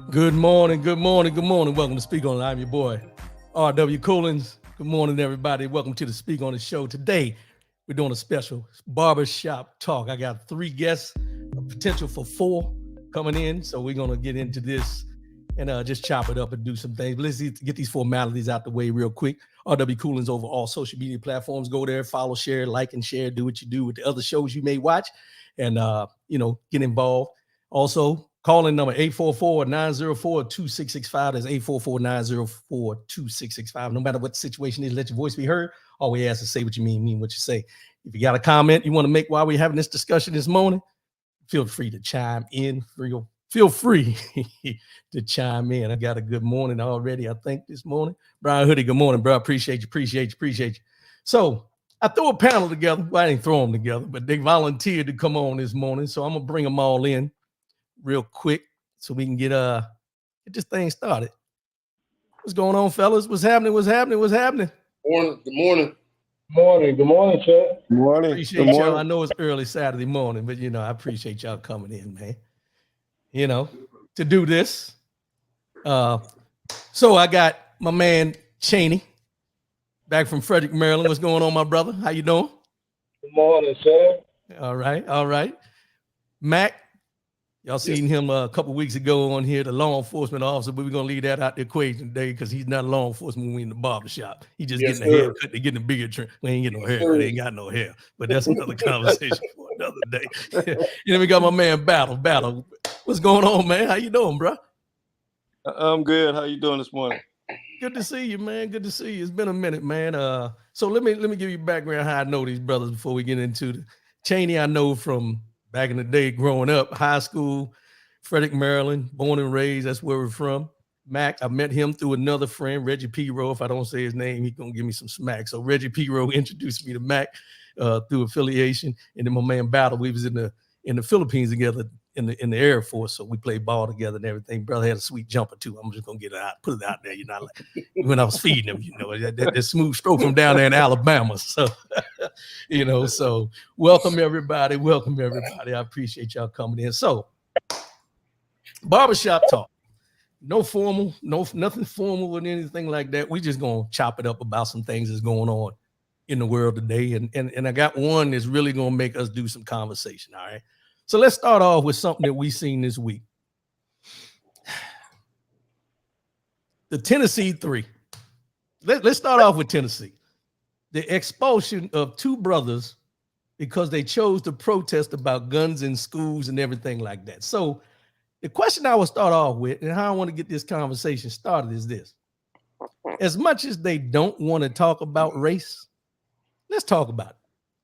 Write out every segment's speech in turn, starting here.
Good morning, good morning, good morning. Welcome to Speak On It. I'm your boy, R.W. Coolins. Good morning, everybody. Welcome to the Speak On It show. Today, we're doing a special Barber Shop Talk. I got 3 guests, a potential for 4 coming in. So we're going to get into this and just chop it up and do some things. But let's get these formalities out the way real quick. R.W. Coolins over all social media platforms. Go there, follow, share, like, and share. Do what you do with the other shows you may watch and, get involved. Also, call in number 844-904-2665. That's 844-904-2665. No matter what the situation is, let your voice be heard. All we ask is say what you mean what you say. If you got a comment you want to make while we're having this discussion this morning, feel free to chime in. Feel free to chime in. I got a good morning already, I think, this morning. Brian Hoodie, good morning, bro. Appreciate you. So I threw a panel together. Well, I didn't throw them together, but they volunteered to come on this morning. So I'm going to bring them all in real quick so we can get this thing started. What's going on, fellas? What's happening? Morning. Good morning. Good morning, sir. Good morning. Appreciate y'all. I know it's early Saturday morning, but I appreciate y'all coming in, man. To do this. So I got my man Cheney back from Frederick, Maryland. What's going on, my brother? How you doing? Good morning, sir. All right. Mac, y'all seen him a couple weeks ago on here, the law enforcement officer, but we're going to leave that out the equation today because he's not a law enforcement when we're in the barbershop. He's just getting a haircut. They're getting a bigger trim. We ain't getting no hair. They ain't got no hair. But that's another conversation for another day. We got my man Battle. What's going on, man? How you doing, bro? I'm good. How you doing this morning? Good to see you, man. Good to see you. It's been a minute, man. So let me give you background how I know these brothers before we get into the Cheney. I know from back in the day, growing up, high school, Frederick, Maryland, born and raised. That's where we're from. Mac, I met him through another friend, Reggie P. If I don't say his name, he's going to give me some smack. So Reggie P. introduced me to Mac through affiliation. And then my man Battle, we was in the Philippines together in the Air Force. So we played ball together and everything. Brother had a sweet jumper too. I'm just going to get it out, put it out there. Like when I was feeding him, that smooth stroke from down there in Alabama. So, so welcome everybody. I appreciate y'all coming in. So Barbershop Talk. No formal, nothing formal or anything like that. We just gonna chop it up about some things that's going on in the world today. And I got one that's really gonna make us do some conversation. All right. So let's start off with something that we seen this week. The Tennessee 3. Let's start off with Tennessee. The expulsion of 2 brothers because they chose to protest about guns in schools and everything like that. So the question I will start off with and how I want to get this conversation started is this. As much as they don't want to talk about race, let's talk about it.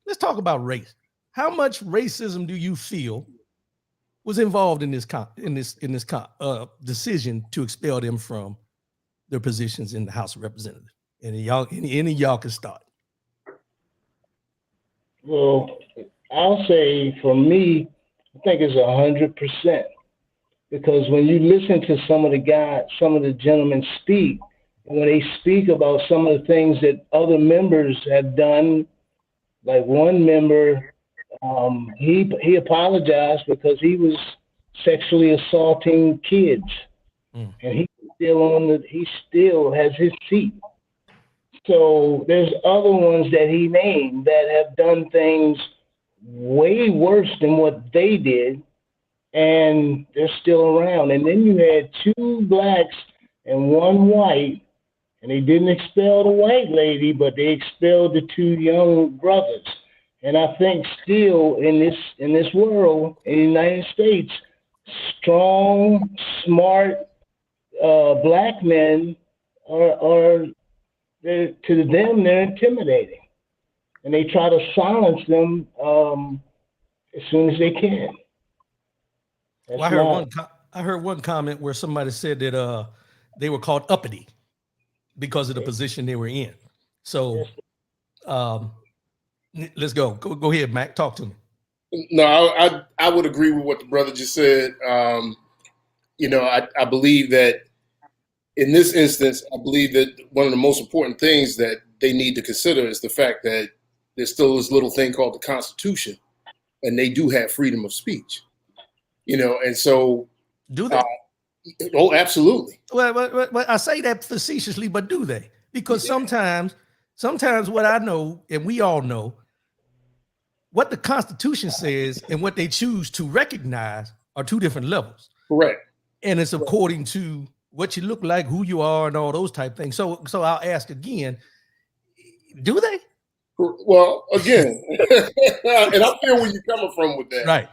Let's talk about race. How much racism do you feel was involved in this decision to expel them from their positions in the House of Representatives? And any of y'all can start. Well, I'll say for me, I think it's 100%. Because when you listen to some of the gentlemen speak, and when they speak about some of the things that other members have done, like one member, he apologized because he was sexually assaulting kids, and he still has his seat. So there's other ones that he named that have done things way worse than what they did, and they're still around. And then you had 2 blacks and 1 white, and they didn't expel the white lady, but they expelled the 2 young brothers. And I think still in this world, in the United States, strong, smart, black men are to them they're intimidating, and they try to silence them as soon as they can. That's Well, I heard one comment where somebody said that they were called uppity because of the position they were in. So let's go. Go ahead, Mac. Talk to me. No, I would agree with what the brother just said. I believe that in this instance, I believe that one of the most important things that they need to consider is the fact that there's still this little thing called the Constitution, and they do have freedom of speech. And so do they? Oh, absolutely. Well, I say that facetiously, but do they? Because sometimes what I know, and we all know, what the Constitution says and what they choose to recognize are two different levels. Correct. And it's according to what you look like, who you are, and all those type things. So I'll ask again, do they? Well, again, and I feel where you're coming from with that. Right.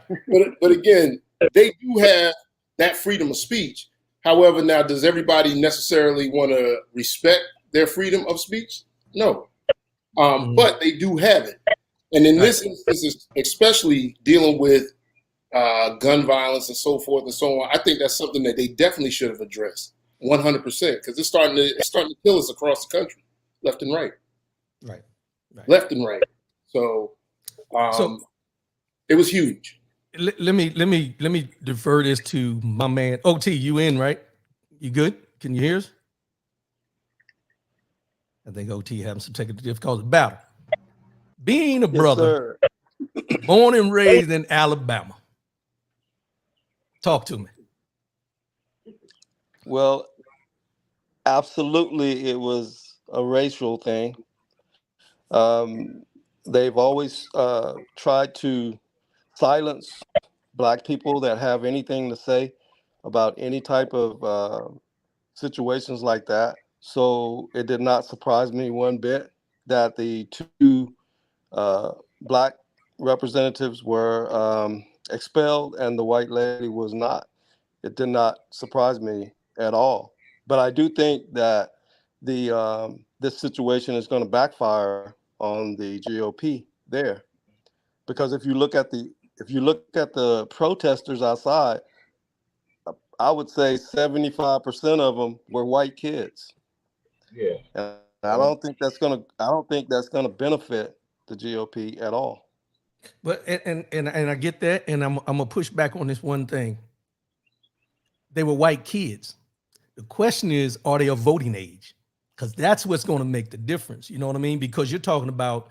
But again, they do have that freedom of speech. However, now, does everybody necessarily want to respect their freedom of speech? No. But they do have it. And in this instance, especially dealing with gun violence and so forth and so on, I think that's something that they definitely should have addressed 100%, because it's starting to kill us across the country, left and right. Right. Left and right. So it was huge. Let me defer this to my man. OT, you in, right? You good? Can you hear us? I think OT having some technical difficulties. Battle. Being a brother, born and raised in Alabama. Talk to me. Well, absolutely, it was a racial thing. They've always tried to silence Black people that have anything to say about any type of situations like that. So it did not surprise me one bit that the two Black representatives were expelled and the white lady was not. It did not surprise me at all. But I do think that this situation is going to backfire on the GOP there, because if you look at the protesters outside, I would say 75% of them were white kids. Yeah. And I don't think that's gonna benefit the GOP at all. But and I get that, and I'm gonna push back on this one thing. They were white kids. The question is, are they of voting age? Because that's what's going to make the difference. You know what I mean? Because you're talking about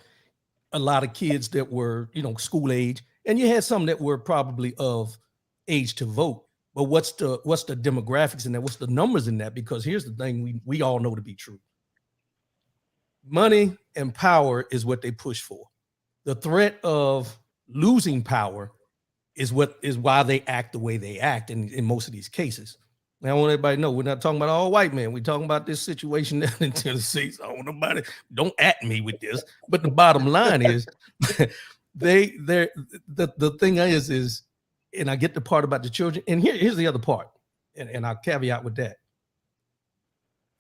a lot of kids that were, school age, and you had some that were probably of age to vote. But what's the demographics in that? What's the numbers in that? Because here's the thing we all know to be true. Money and power is what they push for. The threat of losing power is why they act the way they act in most of these cases. Now, I want everybody to know we're not talking about all white men. We're talking about this situation down in Tennessee. So I want nobody, don't at me with this. But the bottom line is the thing is, and I get the part about the children. And here's the other part, and I'll caveat with that.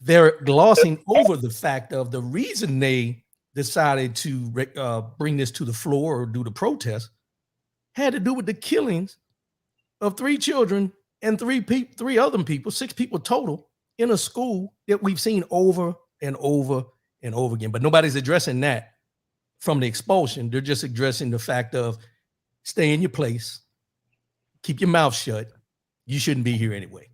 They're glossing over the fact of the reason they decided to bring this to the floor or do the protest had to do with the killings of 3 children and 3 other people, 6 people total in a school that we've seen over and over and over again. But nobody's addressing that from the expulsion. They're just addressing the fact of stay in your place, keep your mouth shut. You shouldn't be here anyway.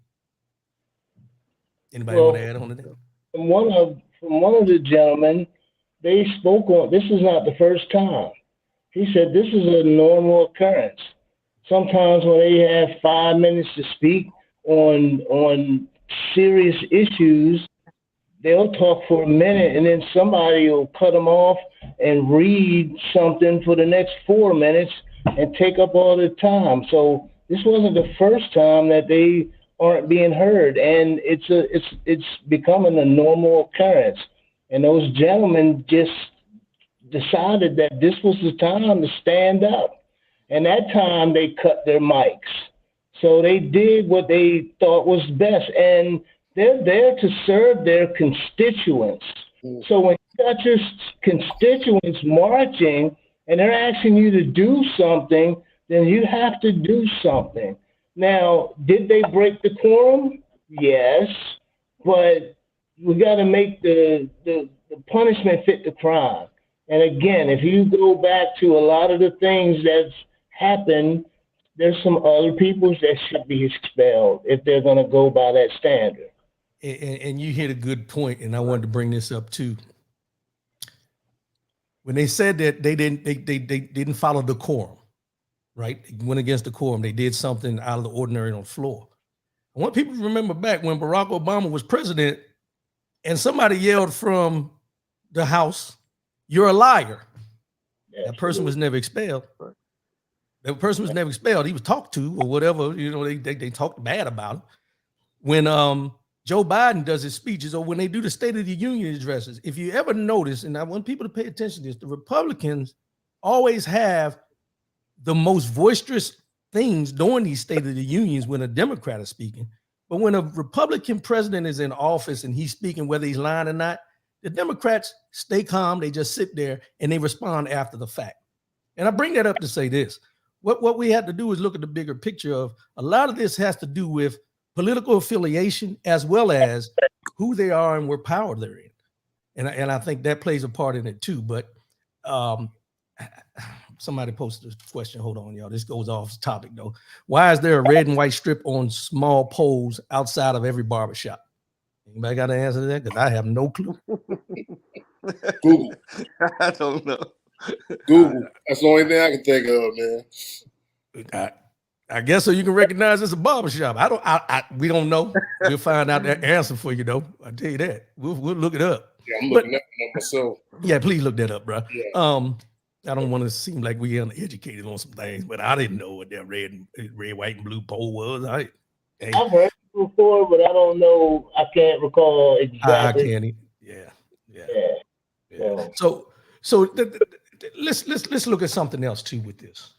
Anybody want to add on to that? From one of the gentlemen, they spoke on, this is not the first time. He said this is a normal occurrence. Sometimes when they have 5 minutes to speak on serious issues, they'll talk for a minute and then somebody will cut them off and read something for the next 4 minutes and take up all the time. So this wasn't the first time that they aren't being heard, and it's becoming a normal occurrence. And those gentlemen just decided that this was the time to stand up. And that time they cut their mics. So they did what they thought was best. And They're there to serve their constituents. So when you got your constituents marching and they're asking you to do something, then you have to do something. Now, did they break the quorum? Yes, but we got to make the punishment fit the crime. And again, if you go back to a lot of the things that's happened, there's some other peoples that should be expelled if they're going to go by that standard. And you hit a good point, and I wanted to bring this up too. When they said that they didn't follow the quorum, right? They went against the quorum. They did something out of the ordinary on the floor. I want people to remember back when Barack Obama was president, and somebody yelled from the House, "You're a liar." That person was never expelled. That person was never expelled. He was talked to or whatever. You know, they talked bad about him. When Joe Biden does his speeches or when they do the State of the Union addresses, if you ever notice, and I want people to pay attention to this, the Republicans always have the most boisterous things during these State of the Unions when a Democrat is speaking. But when a Republican president is in office and he's speaking, whether he's lying or not, the Democrats stay calm. They just sit there and they respond after the fact. And I bring that up to say this. What we have to do is look at the bigger picture of a lot of this has to do with political affiliation as well as who they are and where power they're in. And I think that plays a part in it too. But somebody posted a question. Hold on, y'all. This goes off topic though. Why is there a red and white strip on small poles outside of every barbershop? Anybody got an answer to that? Because I have no clue. Google. I don't know. Google. That's the only thing I can think of, man. I guess so you can recognize it's a barbershop. We don't know. We'll find out that answer for you though. I'll tell you that. We'll look it up. Yeah, I'm looking at it myself. Yeah, please look that up, bro. Yeah. I don't want to seem like we uneducated on some things, but I didn't know what that red, white, and blue pole was. I've heard it before, but I don't know. I can't recall exactly. I can't. Yeah. So let's look at something else too with this.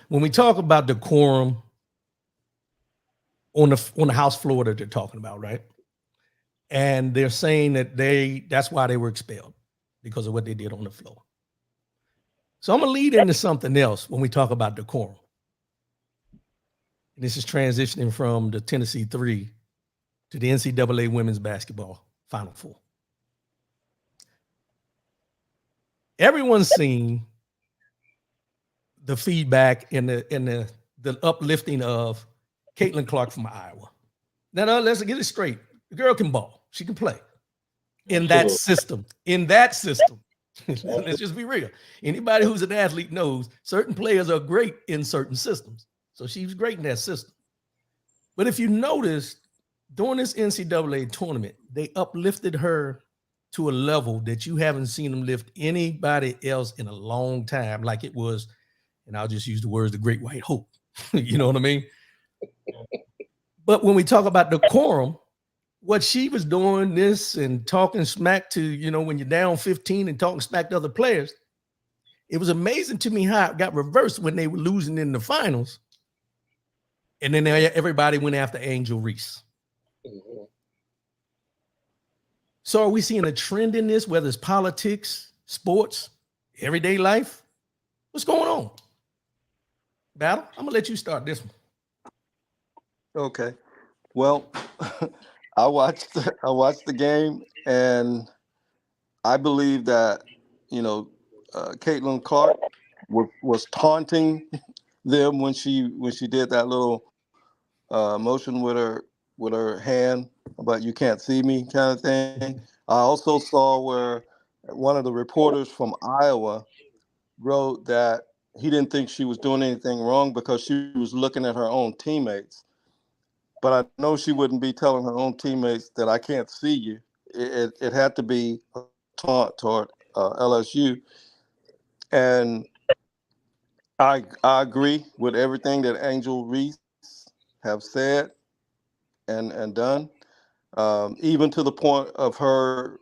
When we talk about decorum on the House floor that they're talking about, right? And they're saying that that's why they were expelled, because of what they did on the floor. So I'm gonna lead into something else when we talk about decorum. And this is transitioning from the Tennessee 3 to the NCAA women's basketball Final Four. Everyone's seen the feedback and the uplifting of Caitlin Clark from Iowa. Now let's get it straight. The girl can ball. She can play in that system. Let's just be real. Anybody who's an athlete knows certain players are great in certain systems. So she was great in that system. But if you notice, during this NCAA tournament, they uplifted her to a level that you haven't seen them lift anybody else in a long time, like it was, and I'll just use the words, the Great White Hope. You know what I mean? But when we talk about decorum, what she was doing this and talking smack to, when you're down 15 and talking smack to other players, it was amazing to me how it got reversed when they were losing in the finals. And then everybody went after Angel Reese. Mm-hmm. So are we seeing a trend in this, whether it's politics, sports, everyday life? What's going on? Battle, I'm gonna let you start this one. Okay. Well, I watched the game, and I believe that Caitlin Clark was taunting them when she did that little motion with her hand about "you can't see me" kind of thing. I also saw where one of the reporters from Iowa wrote that he didn't think she was doing anything wrong because she was looking at her own teammates. But I know she wouldn't be telling her own teammates that I can't see you. It had to be a taunt toward LSU. And I agree with everything that Angel Reese have said and done, even to the point of her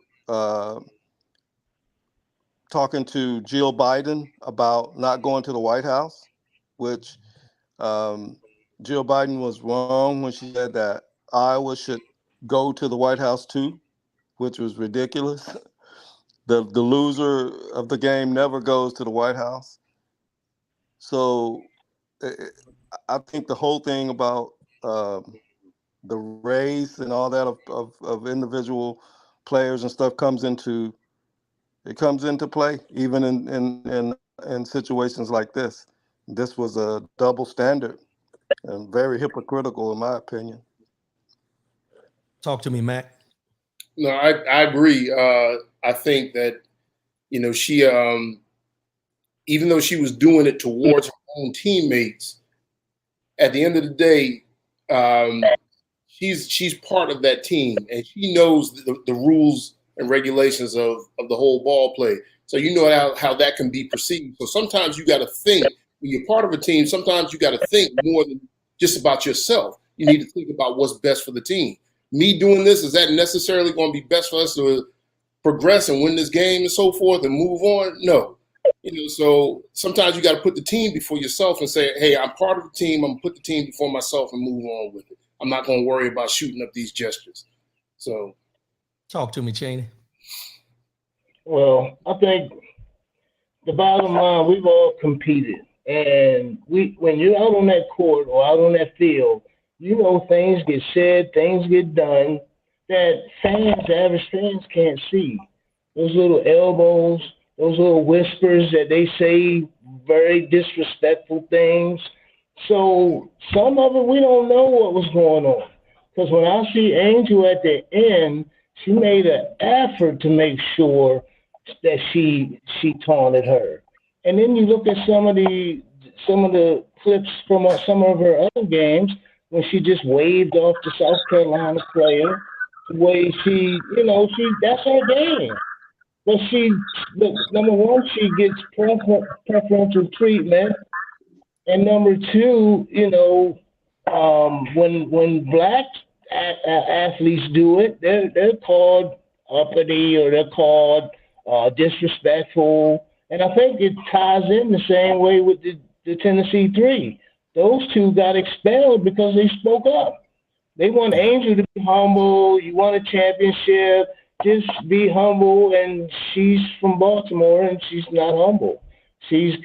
talking to Jill Biden about not going to the White House, which Jill Biden was wrong when she said that Iowa should go to the White House too, which was ridiculous. The loser of the game never goes to the White House. So I think the whole thing about the race and all that of individual players and stuff comes into play, even in situations like this. This was a double standard and very hypocritical, in my opinion. Talk to me, Mac. No, I agree. I think that, she, even though she was doing it towards her own teammates, at the end of the day, she's part of that team, and she knows the rules and regulations of the whole ball play. So you know how that can be perceived. So sometimes you got to think, when you're part of a team, sometimes you got to think more than just about yourself. You need to think about what's best for the team. Me doing this, is that necessarily going to be best for us to progress and win this game and so forth and move on? No. So sometimes you got to put the team before yourself and say, hey, I'm part of the team. I'm going to put the team before myself and move on with it. I'm not going to worry about shooting up these gestures. So talk to me, Cheney. Well, I think the bottom line, we've all competed. And when you're out on that court or out on that field, things get said, things get done that average fans can't see. Those little elbows, those little whispers that they say, very disrespectful things. So some of it, we don't know what was going on. Because when I see Angel at the end, she made an effort to make sure that she taunted her. And then you look at some of the clips from some of her other games when she just waved off the South Carolina player, the way that's her game. But number one, she gets preferential treatment, and number two, when black athletes do it, they're called uppity or they're called disrespectful. And I think it ties in the same way with the Tennessee Three. Those two got expelled because they spoke up. They want Angel to be humble. You want a championship, just be humble. And she's from Baltimore, and she's not humble. She's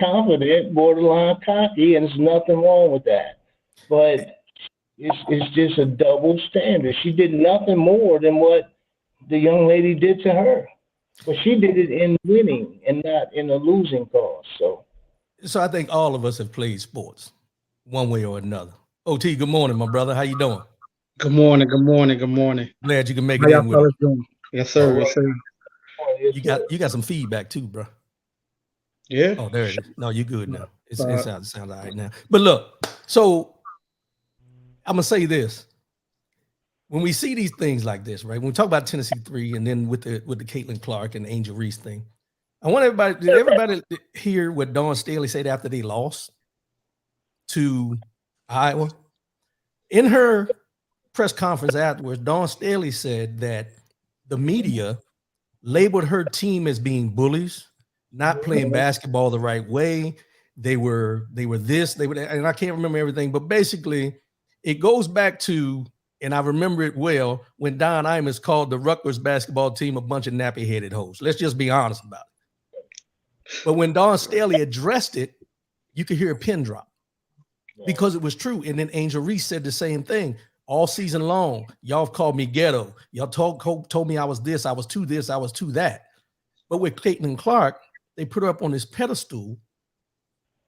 confident, borderline cocky, and there's nothing wrong with that. But it's just a double standard. She did nothing more than what the young lady did to her. But she did it in winning and not in a losing cause. So I think all of us have played sports one way or another. OT, good morning, my brother. How you doing? Good morning. Good morning. Good morning. Glad you can make How it y'all in with fellas us. doing? Yes, sir. Yes, sir. You got some feedback too, bro. Yeah. Oh, there it is. No, you're good now. It sounds all right now. But look, so I'm gonna say this. When we see these things like this, right? When we talk about Tennessee Three, and then with the Caitlin Clark and Angel Reese thing, I want did everybody hear what Dawn Staley said after they lost to Iowa? In her press conference afterwards, Dawn Staley said that the media labeled her team as being bullies, not playing basketball the right way. They were this, and I can't remember everything, but basically it goes back to, and I remember it well, when Don Imus called the Rutgers basketball team a bunch of nappy-headed hoes. Let's just be honest about it. But when Dawn Staley addressed it, you could hear a pin drop because it was true. And then Angel Reese said the same thing all season long. Y'all have called me ghetto. Y'all told me I was this, I was to this, I was to that. But with Caitlin Clark, they put her up on this pedestal.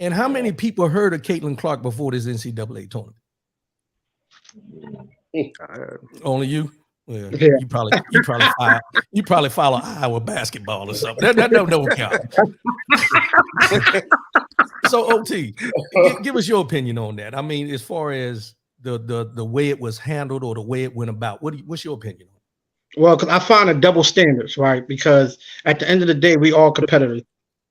And how many people heard of Caitlin Clark before this NCAA tournament? Only you? Well, yeah. you probably follow Iowa basketball or something. That don't count. So OT, give us your opinion on that. I mean, as far as the way it was handled or the way it went about, what's your opinion on it? Well, because I find a double standards, right? Because at the end of the day, we all competitors.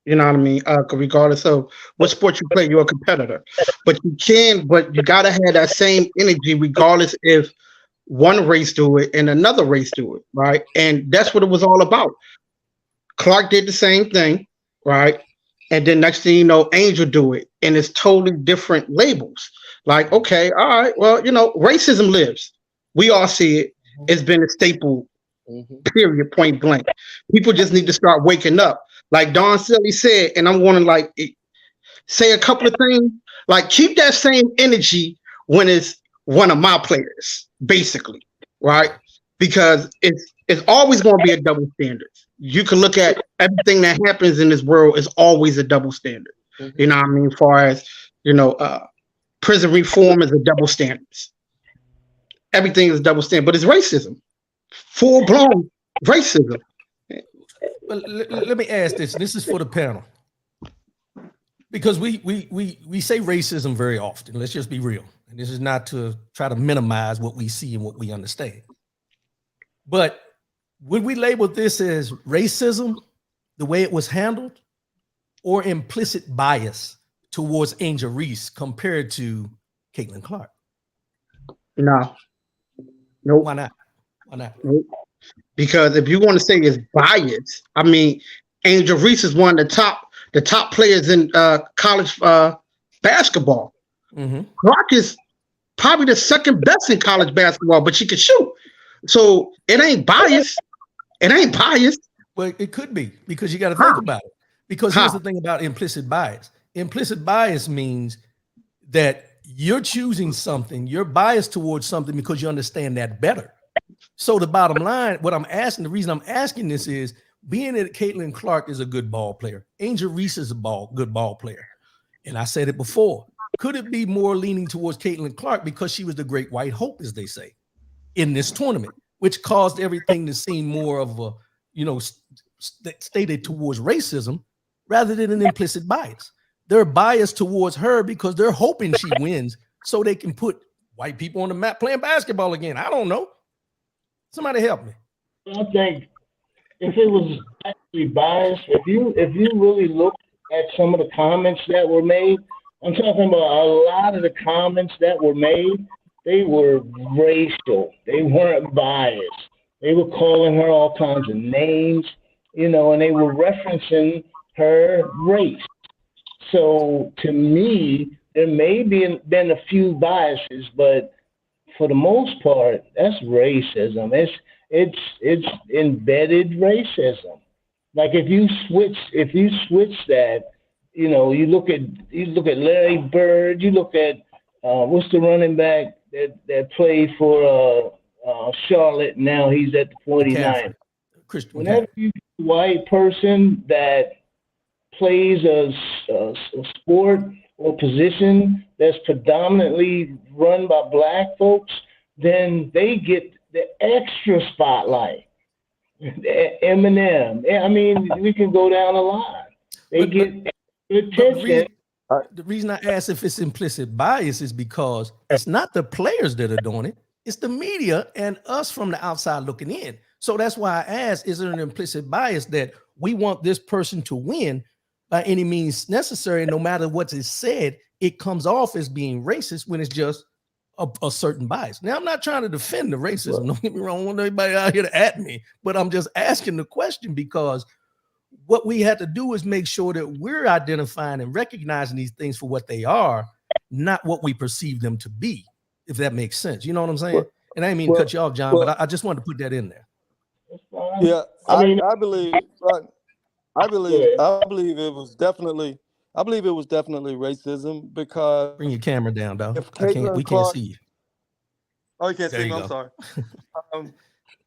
You know what I mean? Regardless of what sport you play, you're a competitor. But you gotta have that same energy, regardless if one race do it and another race do it, right? And that's what it was all about. Clark did the same thing, right? And then next thing you know, Angel do it, and it's totally different labels. Like, okay, all right, well, racism lives. We all see it. It's been a staple, period, point blank. People just need to start waking up. Like Don Silly said, and I'm going to like say a couple of things. Like keep that same energy when it's one of my players, basically, right? Because it's always going to be a double standard. You can look at everything that happens in this world is always a double standard. You know what I mean? As far as, prison reform is a double standard. Everything is double standard, but it's racism. Full blown racism. Well, let me ask this. This is for the panel. Because we say racism very often. Let's just be real. And this is not to try to minimize what we see and what we understand. But would we label this as racism, the way it was handled, or implicit bias towards Angel Reese compared to Caitlin Clark? No. Nope. Why not? Why not? Nope. Because if you want to say it's bias, I mean, Angel Reese is one of the top players in college basketball. Clark is probably the second best in college basketball, but she can shoot. So it ain't biased. It ain't biased. Well, it could be, because you got to think about it. Because here's the thing about implicit bias. Implicit bias means that you're choosing something, you're biased towards something because you understand that better. So the bottom line, the reason I'm asking this is, being that Caitlin Clark is a good ball player, Angel Reese is a good ball player. And I said it before. Could it be more leaning towards Caitlin Clark because she was the great white hope, as they say, in this tournament, which caused everything to seem more of a, stated towards racism rather than an implicit bias. They're biased towards her because they're hoping she wins so they can put white people on the map playing basketball again. I don't know. Somebody help me. I think if it was actually biased, if you really look at some of the comments that were made, I'm talking about a lot of the comments that were made, they were racial. They weren't biased. They were calling her all kinds of names, and they were referencing her race. So to me, there may be been a few biases, but for the most part, that's racism. It's embedded racism. Like if you switch that, you look at Larry Bird, you look at what's the running back that played for Charlotte. Now he's at the 49ers. Whenever you get a white person that plays a sport or position that's predominantly run by black folks, then they get the extra spotlight. Eminem. I mean, we can go down a line. They get attention. The reason I ask if it's implicit bias is because it's not the players that are doing it. It's the media and us from the outside looking in. So that's why I asked, is there an implicit bias that we want this person to win by any means necessary? No matter what is said, it comes off as being racist when it's just a certain bias. Now, I'm not trying to defend the racism. Right. Don't get me wrong. I don't want anybody out here to at me, but I'm just asking the question because what we had to do is make sure that we're identifying and recognizing these things for what they are, not what we perceive them to be, if that makes sense. You know what I'm saying? And I didn't mean to cut you off, John, but I just wanted to put that in there. Yeah, I believe it was definitely racism because bring your camera down, dog. We can't see you. Oh, you can't see me. I'm sorry.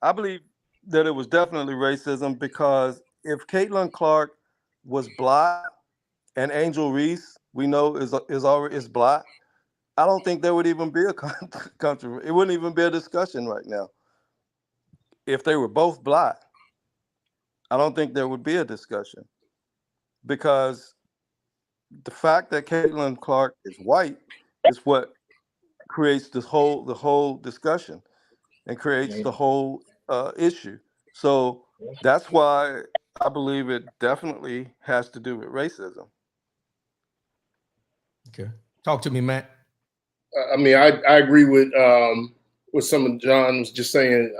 I believe that it was definitely racism because if Caitlin Clark was black and Angel Reese, we know is black, I don't think there would even be a country. It wouldn't even be a discussion right now. If they were both black, I don't think there would be a discussion because the fact that Caitlin Clark is white is what creates the whole discussion and creates the whole issue. So that's why I believe it definitely has to do with racism. Okay, talk to me, Matt. I mean, I agree with some of John was just saying,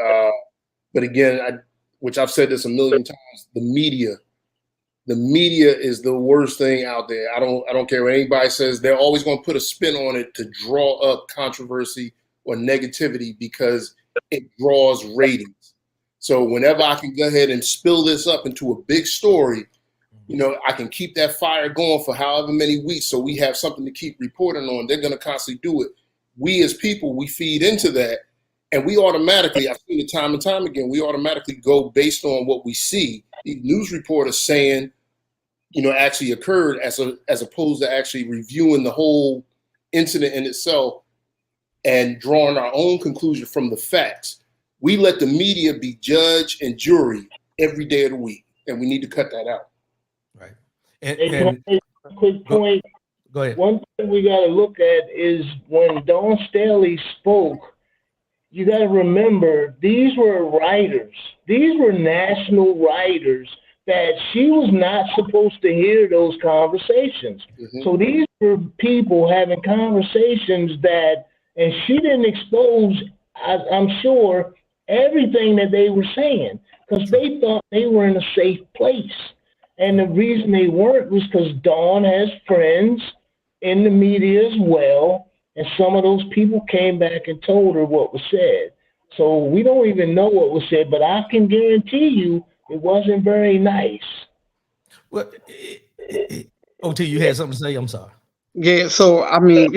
but again, which I've said this a million times, the media is the worst thing out there. I don't care what anybody says. They're always going to put a spin on it to draw up controversy or negativity because it draws ratings. So whenever I can go ahead and spill this up into a big story, I can keep that fire going for however many weeks so we have something to keep reporting on. They're going to constantly do it. We as people, we feed into that, and we automatically, I've seen it time and time again, we automatically go based on what we see. These news reporters saying, actually occurred as opposed to actually reviewing the whole incident in itself and drawing our own conclusion from the facts. We let the media be judge and jury every day of the week, and we need to cut that out. Right. And a quick point. Go ahead. One thing we got to look at is when Dawn Staley spoke, you got to remember these were writers. These were national writers that she was not supposed to hear those conversations. Mm-hmm. So these were people having conversations and she didn't expose, I'm sure, everything that they were saying because they thought they were in a safe place. And the reason they weren't was because Dawn has friends in the media as well, and some of those people came back and told her what was said. So we don't even know what was said, but I can guarantee you it wasn't very nice. Well, OT, you had something to say? I'm sorry. Yeah, so I mean,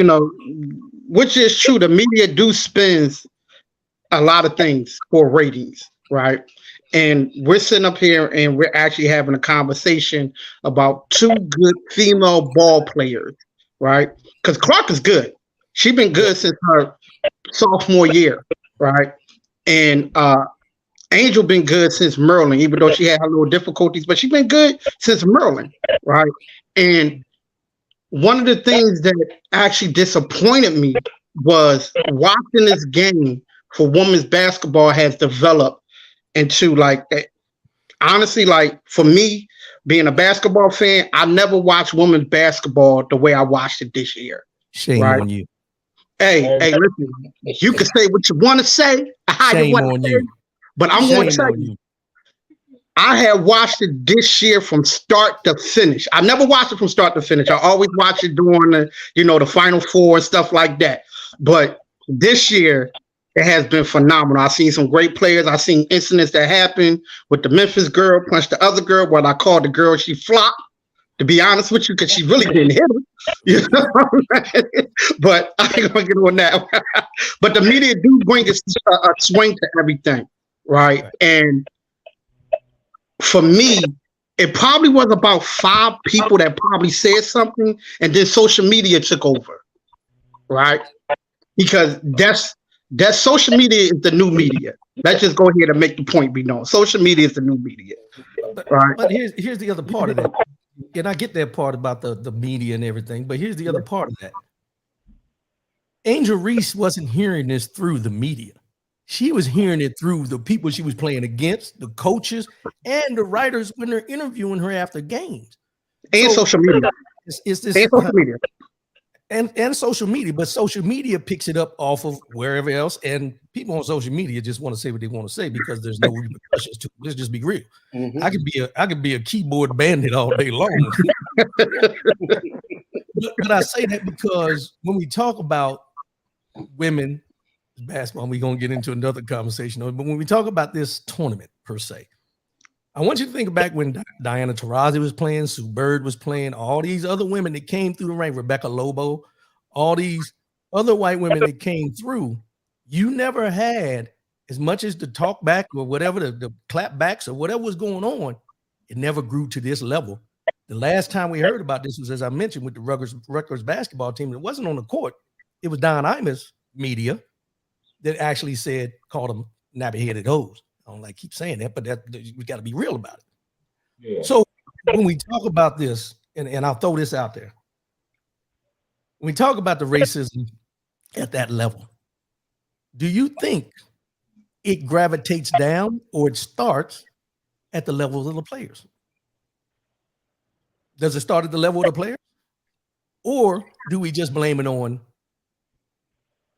which is true. The media do spends a lot of things for ratings, right? And we're sitting up here and we're actually having a conversation about two good female ball players, right? Because Clark is good. She's been good since her sophomore year, right? And Angel been good since Merlin, even though she had her little difficulties, but she's been good since Merlin, right? And one of the things that actually disappointed me was watching this game for women's basketball has developed into honestly, for me, being a basketball fan, I never watched women's basketball the way I watched it this year. Shame on you. Hey, listen, you can say what you want to say, Shame on you. But I'm going to tell you, I have watched it this year from start to finish. I never watched it from start to finish. I always watch it during the Final Four and stuff like that. But this year, it has been phenomenal. I've seen some great players. I've seen incidents that happened with the Memphis girl punched the other girl. What I called the girl, she flopped, to be honest with you, because she really didn't hit her. But I ain't going to get on that. But the media do bring a swing to everything, right? And for me, it probably was about 5 people that probably said something, and then social media took over, right? Because that social media is the new media. Let's just go ahead and make the point be known. Social media is the new media, right? But here's the other part of that, and I get that part about the media and everything. But here's the other part of that. Angel Reese wasn't hearing this through the media. She was hearing it through the people she was playing against, the coaches, and the writers when they're interviewing her after games. And social media. It's this and social media. And social media, but social media picks it up off of wherever else, and people on social media just want to say what they want to say because there's no repercussions to it. Let's just be real. Mm-hmm. I could be a keyboard bandit all day long. but I say that because when we talk about women basketball, we're gonna get into another conversation. But when we talk about this tournament per se, I want you to think back when Diana Taurasi was playing, Sue Bird was playing, all these other women that came through the rank, Rebecca Lobo, all these other white women that came through. You never had, as much as the talk back or whatever, the clap backs or whatever was going on, it never grew to this level. The last time we heard about this was, as I mentioned, with the Rutgers basketball team. It wasn't on the court. It was Don Imus media that actually called them nappy-headed hoes. I don't keep saying that, but we got to be real about it. Yeah. So when we talk about this, and I'll throw this out there, when we talk about the racism at that level, do you think it gravitates down or it starts at the level of the players? Does it start at the level of the players? Or do we just blame it on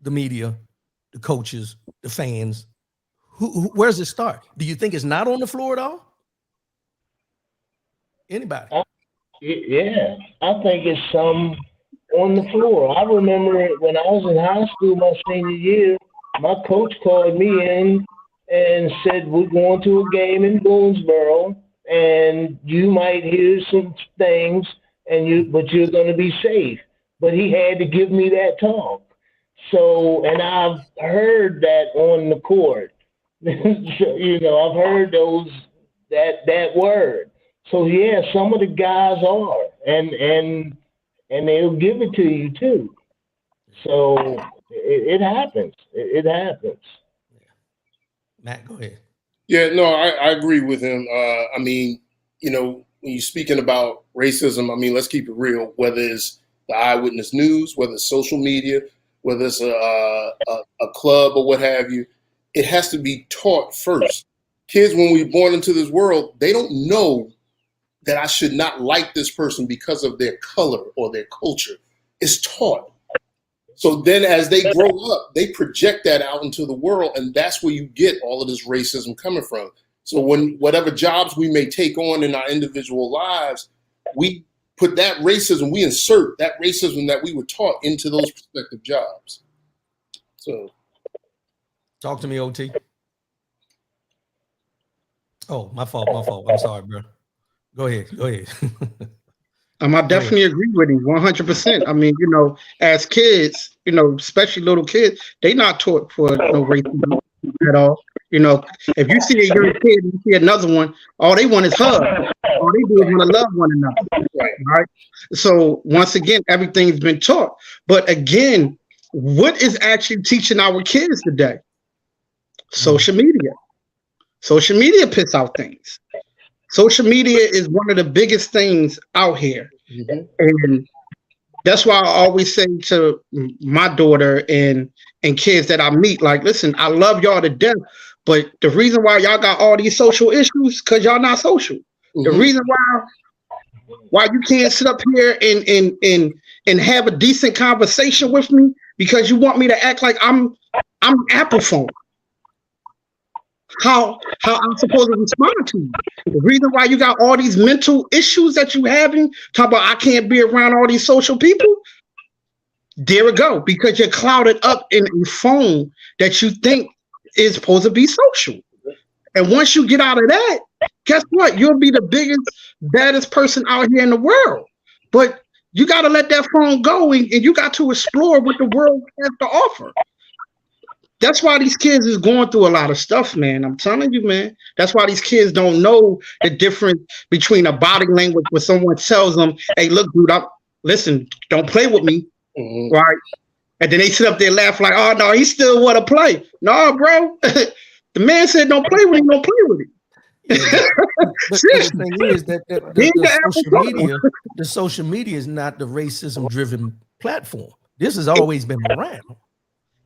the media, the coaches, the fans? Where does it start? Do you think it's not on the floor at all? Anybody? Yeah, I think it's some on the floor. I remember when I was in high school my senior year, my coach called me in and said, we're going to a game in Boonesboro, and you might hear some things, but you're going to be safe. But he had to give me that talk. So, and I've heard that on the court. I've heard that word. So yeah, some of the guys are, and they'll give it to you too. So it happens. It happens. Matt, go ahead. Yeah, no, I agree with him. I mean, when you're speaking about racism, I mean, let's keep it real. Whether it's the eyewitness news, whether it's social media, whether it's a club or what have you, it has to be taught first. Kids, when we're born into this world, they don't know that I should not like this person because of their color or their culture. It's taught. So then as they grow up, they project that out into the world, and that's where you get all of this racism coming from. So when whatever jobs we may take on in our individual lives, we put that racism, we insert that racism that we were taught into those prospective jobs. So talk to me, OT. Oh, my fault. I'm sorry, bro. Go ahead. I definitely agree with him 100%. I mean, as kids, especially little kids, they not taught for no racism at all. If you see a young kid and you see another one, all they want is hug. All they do is want to love one another. Right? So once again, everything's been taught. But again, what is actually teaching our kids today? Social media. Social media puts out things. Social media is one of the biggest things out here. Mm-hmm. And that's why I always say to my daughter and kids that I meet, like, listen, I love y'all to death, but the reason why y'all got all these social issues, because y'all not social. Mm-hmm. The reason why you can't sit up here and have a decent conversation with me, because you want me to act like I'm Apple phone. How I'm supposed to respond to you. The reason why you got all these mental issues that you having, talk about I can't be around all these social people. There we go, because you're clouded up in a phone that you think is supposed to be social. And once you get out of that, guess what? You'll be the biggest, baddest person out here in the world. But you got to let that phone go, and you got to explore what the world has to offer. That's why these kids is going through a lot of stuff, man. I'm telling you, man. That's why these kids don't know the difference between a body language when someone tells them, hey, look, dude, listen, don't play with me, right? And then they sit up there and laugh like, oh, no, he still want to play. No, bro. The man said don't play with him, don't play with him. Yeah, but the thing is that the social media is not the racism-driven platform. This has always been around.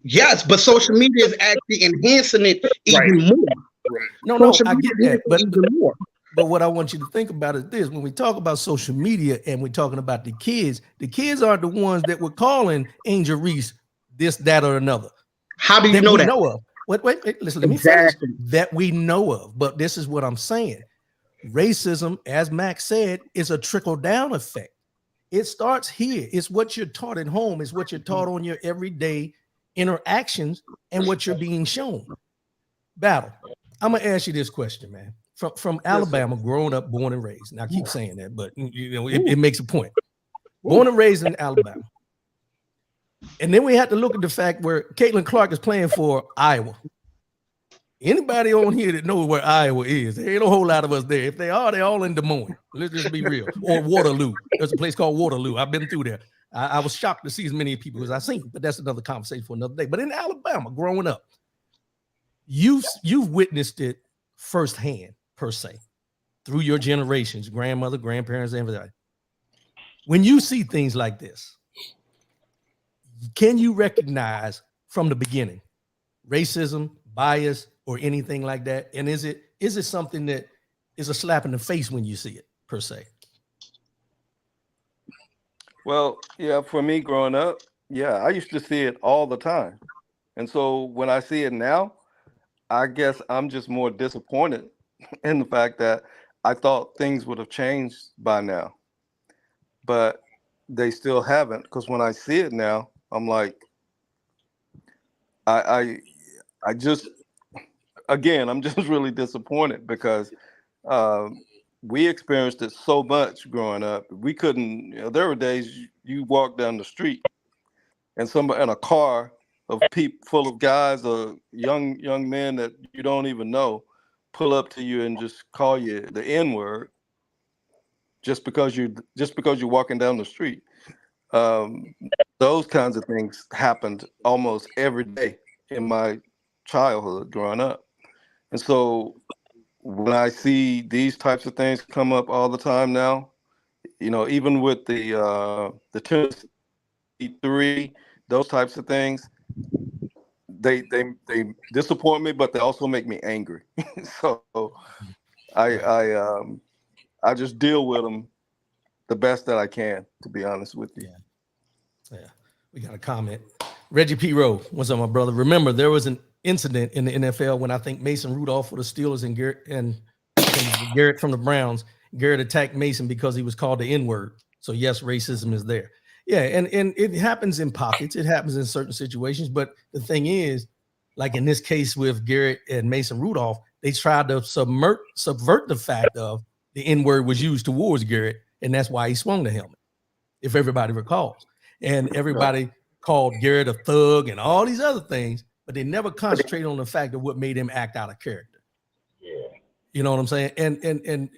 Yes, but social media is actually enhancing it even more. Right. No, I get that, but even more. But what I want you to think about is this: when we talk about social media and we're talking about the kids aren't the ones that were calling Angel Reese this, that, or another. How do you know that? Know of. Wait, listen, let me finish. That we know of. But this is what I'm saying. Racism, as Max said, is a trickle-down effect. It starts here. It's what you're taught at home. It's what you're taught on your everyday interactions and what you're being shown. Battle. I'm gonna ask you this question, man. From Alabama, growing up, born and raised. Now I keep saying that, but it makes a point. Born and raised in Alabama. And then we have to look at the fact where Caitlin Clark is playing for Iowa. Anybody on here that knows where Iowa is, there ain't a whole lot of us there. If they are, they're all in Des Moines. Let's just be real. Or Waterloo. There's a place called Waterloo. I've been through there. I was shocked to see as many people as I've seen, but that's another conversation for another day. But in Alabama, growing up, you've witnessed it firsthand, per se, through your generations, grandmother, grandparents, everybody. When you see things like this, can you recognize from the beginning racism, bias, or anything like that? And is it something that is a slap in the face when you see it, per se? Well, yeah, for me growing up, yeah, I used to see it all the time. And so when I see it now, I guess I'm just more disappointed in the fact that I thought things would have changed by now. But they still haven't, because when I see it now, I'm like, I'm just really disappointed because we experienced it so much growing up. We couldn't. There were days you walk down the street and somebody in a car of people full of guys or young men that you don't even know pull up to you and just call you the N word just because you're walking down the street. Um, those kinds of things happened almost every day in my childhood growing up. And so when I see these types of things come up all the time now, even with the Tennessee three, those types of things, they disappoint me, but they also make me angry. So I I just deal with them the best that I can, to be honest with you. Yeah. We got a comment. Reggie P. Rowe, what's up, my brother? Remember, there was an incident in the NFL when I think Mason Rudolph for the Steelers and Garrett from the Browns. Garrett attacked Mason because he was called the N-word. So yes, racism is there. Yeah, and it happens in pockets. It happens in certain situations. But the thing is, like in this case with Garrett and Mason Rudolph, they tried to subvert the fact of the N-word was used towards Garrett, and that's why he swung the helmet, if everybody recalls. And everybody called Garrett a thug and all these other things, but they never concentrated on the fact of what made him act out of character. Yeah. You know what I'm saying? And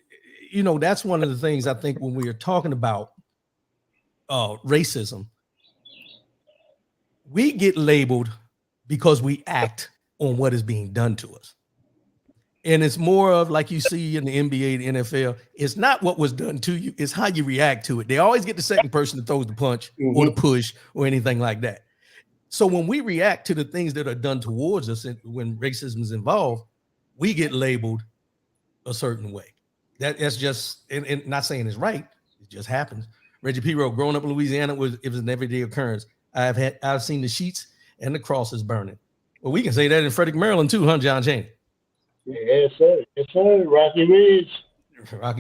that's one of the things I think when we are talking about racism, we get labeled because we act on what is being done to us. And it's more of like you see in the NBA, the NFL, it's not what was done to you, it's how you react to it. They always get the second person that throws the punch or the push or anything like that. So when we react to the things that are done towards us, when racism is involved, we get labeled a certain way. That's just, and not saying it's right, it just happens. Reggie P. Rowe, growing up in Louisiana, it was an everyday occurrence. I've seen the sheets and the crosses burning. Well, we can say that in Frederick, Maryland too, huh, John Chaney? Yes, sir. Yes, sir. Rocky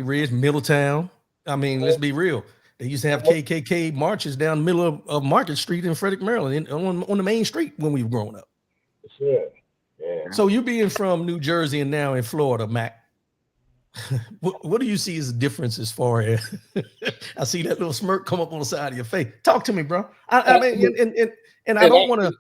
Ridge, Middletown. I mean, let's be real. They used to have KKK marches down the middle of Market Street in Frederick, Maryland, on the main street when we were growing up. Yes, sir. Yeah. So you being from New Jersey and now in Florida, Mac, what do you see as a difference as far as I see that little smirk come up on the side of your face? Talk to me, bro. I mean, and I don't want to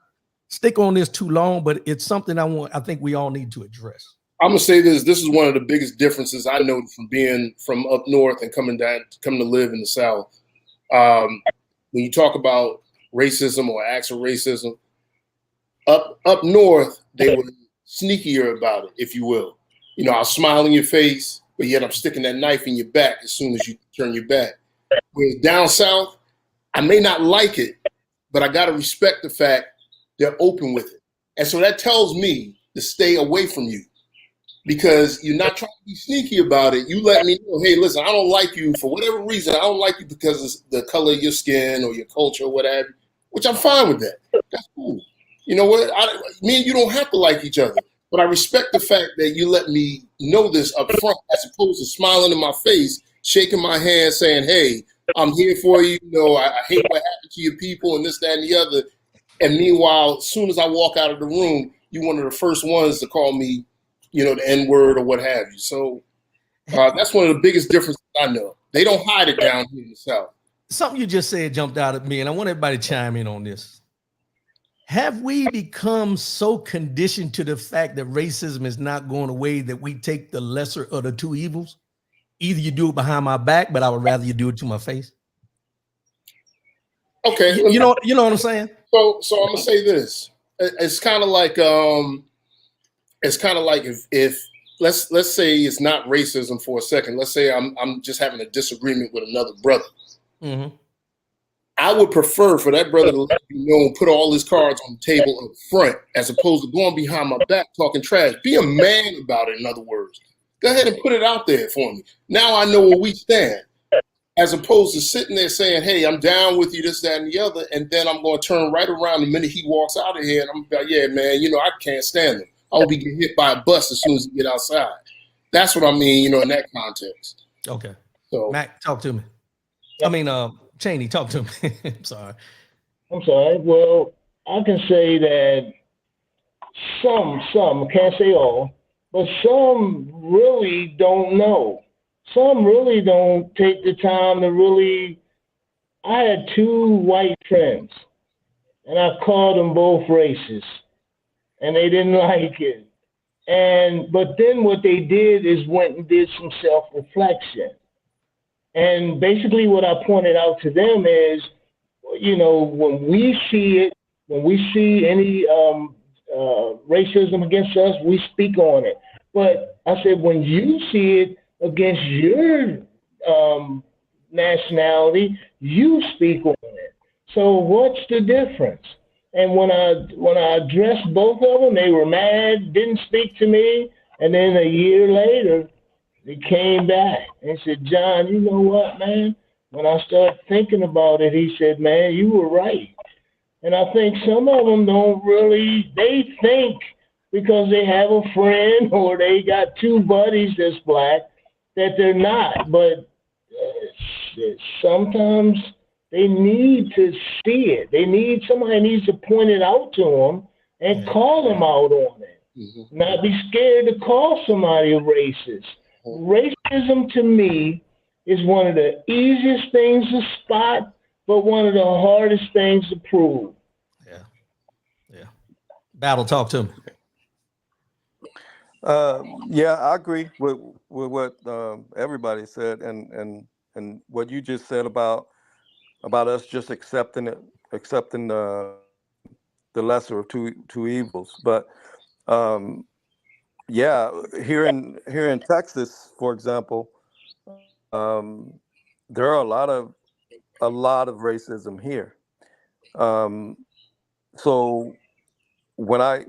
stick on this too long, but it's something I think we all need to address. I'm gonna say this. This is one of the biggest differences I know from being from up north and coming to live in the South. When you talk about racism or acts of racism, up north they were sneakier about it, if you will. I'll smile in your face, but yet I'm sticking that knife in your back as soon as you turn your back. Whereas down south, I may not like it, but I gotta respect the fact they're open with it, and so that tells me to stay away from you. Because you're not trying to be sneaky about it. You let me know, hey, listen, I don't like you for whatever reason. I don't like you because of the color of your skin or your culture or whatever, which I'm fine with that. That's cool. You know what? Me and you don't have to like each other. But I respect the fact that you let me know this up front as opposed to smiling in my face, shaking my hand, saying, hey, I'm here for you. I hate what happened to your people and this, that, and the other. And meanwhile, as soon as I walk out of the room, you're one of the first ones to call me the N-word or what have you. So that's one of the biggest differences I know. They don't hide it down here in the South. Something you just said jumped out at me, and I want everybody to chime in on this. Have we become so conditioned to the fact that racism is not going away that we take the lesser of the two evils? Either you do it behind my back, but I would rather you do it to my face. Okay. You know what I'm saying? So I'm gonna say this. It's kind of like if let's say it's not racism for a second. Let's say I'm just having a disagreement with another brother. Mm-hmm. I would prefer for that brother to let me know and put all his cards on the table up front, as opposed to going behind my back talking trash. Be a man about it, in other words. Go ahead and put it out there for me. Now I know where we stand. As opposed to sitting there saying, hey, I'm down with you, this, that, and the other, and then I'm going to turn right around the minute he walks out of here, and I'm like, yeah, man, I can't stand him. I'll be getting hit by a bus as soon as he get outside. That's what I mean, in that context. Okay. So, Mac, talk to me. I mean, Chaney, talk to me. I'm sorry. Well, I can say that some, I can't say all, but some really don't know. Some really don't take the time to really. I had two white friends, and I called them both racist, and they didn't like it. And but then what they did is went and did some self reflection. And basically, what I pointed out to them is, when we see it, when we see any racism against us, we speak on it. But I said, when you see it against your um, nationality, you speak on it. So what's the difference? And when I addressed both of them, they were mad, didn't speak to me, and then a year later, they came back and said, John, you know what, man? When I started thinking about it, he said, man, you were right. And I think some of them don't really, they think because they have a friend or they got two buddies that's black that they're not. But sometimes they need to see it. Somebody needs to point it out to them and call them out on it. Mm-hmm. Not be scared to call somebody a racist. Racism to me is one of the easiest things to spot, but one of the hardest things to prove. Yeah. Battle, talk to me. Yeah, I agree with what everybody said, and what you just said about us just accepting the lesser of two evils. But yeah, here in Texas, for example, there are a lot of racism here. So when I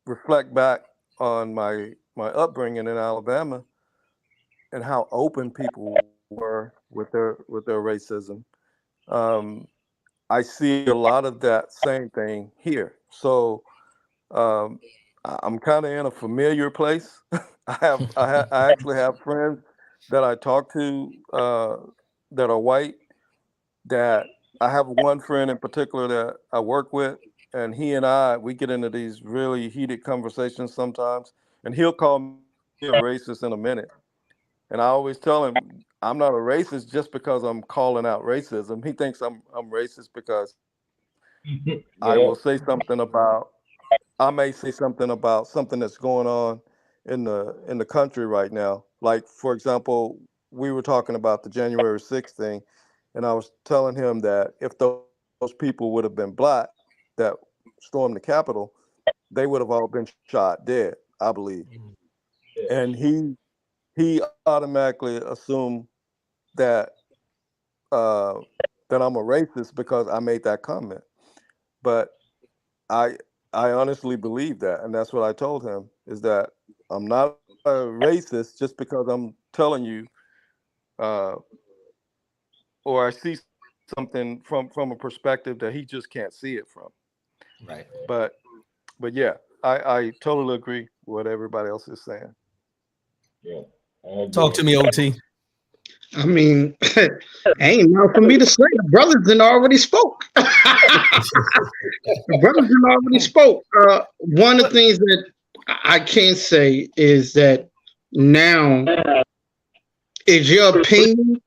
reflect back on my upbringing in Alabama and how open people were with their racism, I see a lot of that same thing here. So I'm kind of in a familiar place. I actually have friends that I talk to that are white. That I have one friend in particular that I work with, and he and we get into these really heated conversations sometimes, and he'll call me a racist in a minute. And I always tell him I'm not a racist just because I'm calling out racism. He thinks I'm racist because I will say something about I may say something about something that's going on in the country right now. Like, for example, we were talking about the January 6th thing, and I was telling him that if those people would have been black that stormed the Capitol, they would have all been shot dead, I believe. And he automatically assumed that that I'm a racist because I made that comment. But I honestly believe that, and that's what I told him, is that I'm not a racist just because I'm telling you, or I see something from a perspective that he just can't see it from. Right. But yeah, I totally agree with what everybody else is saying. Yeah. Talk to me, OT. I mean, ain't nothing for me to say. The brothers done already spoke. One of the things that I can say is that now, is your opinion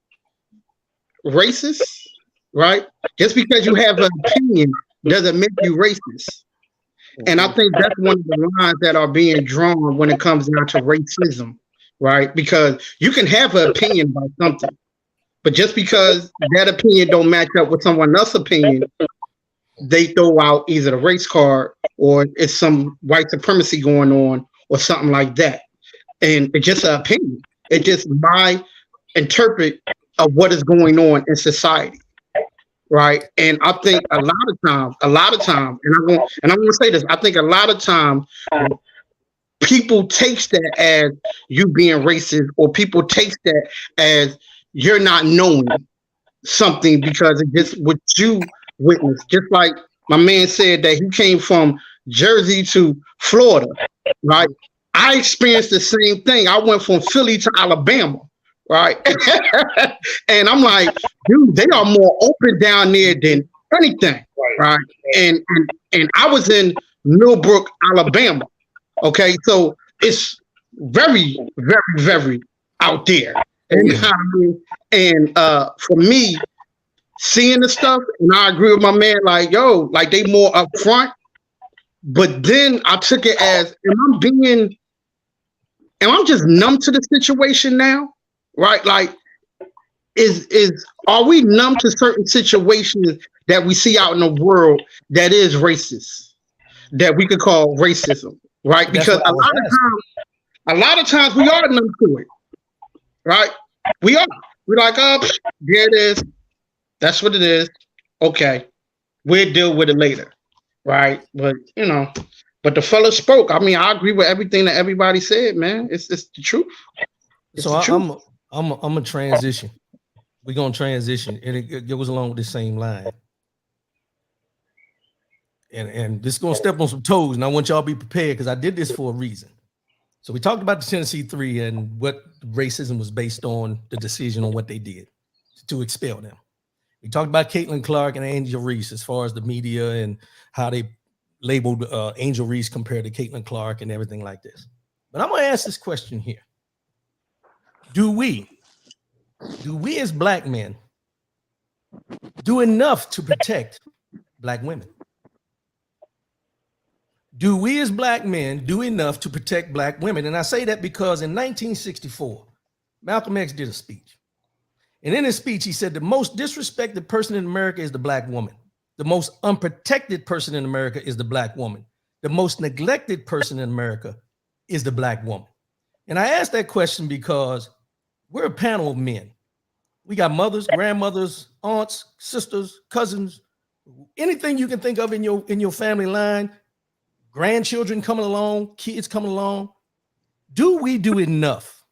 racist? Right? Just because you have an opinion doesn't make you racist. And I think that's one of the lines that are being drawn when it comes down to racism. Right? Because you can have an opinion about something, but just because that opinion don't match up with someone else's opinion, they throw out either the race card or it's some white supremacy going on or something like that. And it's just an opinion. It's just my interpret of what is going on in society. Right. And I think a lot of times, and I'm gonna say this, I think a lot of times people takes that as you being racist, or people takes that as you're not knowing something because it's just what you witnessed. Just like my man said that he came from Jersey to Florida, right? I experienced the same thing. I went from Philly to Alabama, right? And I'm like, dude, they are more open down there than anything, right? And I was in Millbrook, Alabama. Okay, so it's very, very, very out there. And, for me, seeing the stuff, and I agree with my man, like, yo, like they more upfront. But then I took it as, am I just numb to the situation now? Right? Like, are we numb to certain situations that we see out in the world that is racist, that we could call racism, right? Because a lot of times we are numb to it, right? We are. We're like, oh, there it is. That's what it is. Okay, we'll deal with it later, right? But but the fella spoke. I mean, I agree with everything that everybody said, man. It's the truth. It's so the truth. I'm a transition. We're gonna transition, and it goes along with the same line. And this is gonna step on some toes, and I want y'all to be prepared because I did this for a reason. So we talked about the Tennessee Three and what racism was based on, the decision on what they did to expel them. We talked about Caitlin Clark and Angel Reese as far as the media and how they labeled Angel Reese compared to Caitlin Clark and everything like this. But I'm gonna ask this question here: Do we as Black men do enough to protect Black women? Do we as Black men do enough to protect Black women? And I say that because in 1964, Malcolm X did a speech. And in his speech, he said the most disrespected person in America is the Black woman. The most unprotected person in America is the Black woman. The most neglected person in America is the Black woman. And I asked that question because we're a panel of men. We got mothers, grandmothers, aunts, sisters, cousins, anything you can think of in your family line, grandchildren coming along, kids coming along. Do we do enough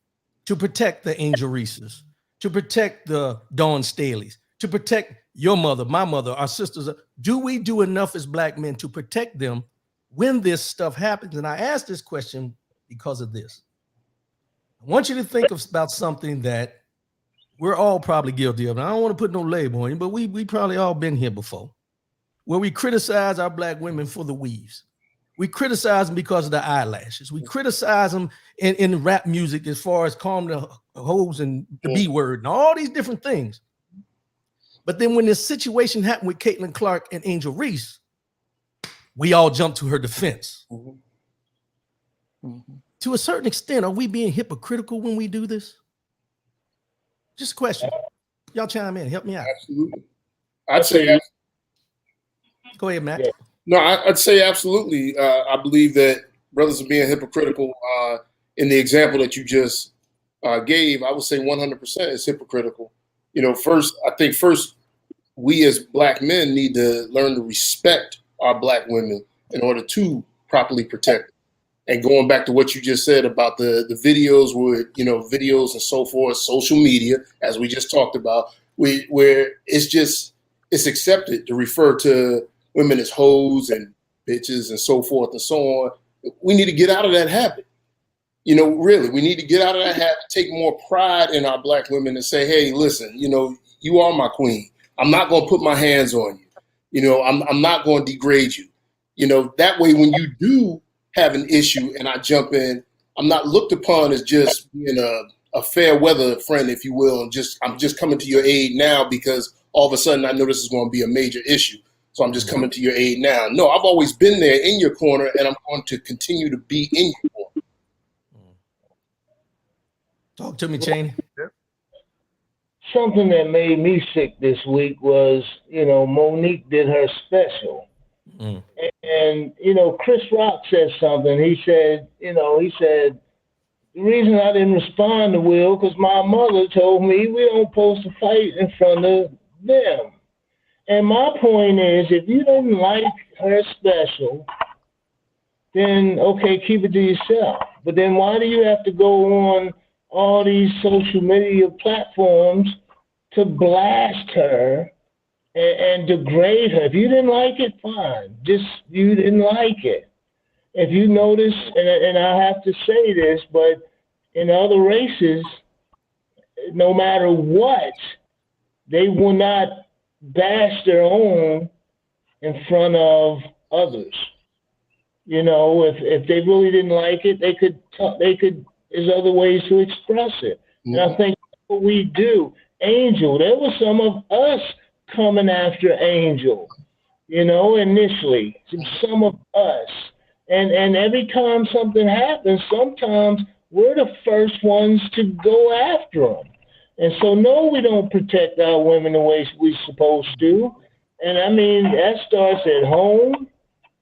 to protect the Angel Reeses, to protect the Dawn Staleys, to protect your mother, my mother, our sisters? Do we do enough as Black men to protect them when this stuff happens? And I ask this question because of this. I want you to think about something that we're all probably guilty of. And I don't want to put no label on you, but we probably all been here before, where we criticize our Black women for the weaves. We criticize them because of the eyelashes. We criticize them in rap music as far as calling the hoes and the B word and all these different things. But then when this situation happened with Caitlin Clark and Angel Reese, we all jumped to her defense. To a certain extent, are we being hypocritical when we do this? Just a question. Y'all chime in. Help me out. Absolutely. I'd say. Go ahead, Matt. Yeah. No, I'd say absolutely. I believe that brothers are being hypocritical in the example that you just gave. I would say 100% is hypocritical. First, we as Black men need to learn to respect our Black women in order to properly protect them. And going back to what you just said about the videos with, videos and so forth, social media, as we just talked about, where it's accepted to refer to women as hoes and bitches and so forth and so on. We need to get out of that habit. Really, we need to get out of that habit, take more pride in our Black women and say, hey, listen, you are my queen. I'm not going to put my hands on you. I'm not going to degrade you. That way, when you do have an issue and I jump in, I'm not looked upon as just being a fair weather friend, if you will, and I'm just coming to your aid now because all of a sudden I know this is going to be a major issue. So I'm just coming to your aid now. No, I've always been there in your corner, and I'm going to continue to be in your corner. Talk to me, Cheney. Something that made me sick this week was, Monique did her special. And, Chris Rock said something. He said, the reason I didn't respond to Will, because my mother told me we don't supposed to fight in front of them. And my point is, if you didn't like her special, then okay, keep it to yourself. But then why do you have to go on all these social media platforms to blast her and degrade her? If you didn't like it, fine. Just you didn't like it. If you notice, and I have to say this, but in other races, no matter what, they will not bash their own in front of others. You know, if they really didn't like it, they could there's other ways to express it. And I think that's what we do. Angel, there was some of us coming after Angel, you know, initially, some of us. And every time something happens, sometimes we're the first ones to go after them. And so, no, we don't protect our women the way we're supposed to. And I mean, that starts at home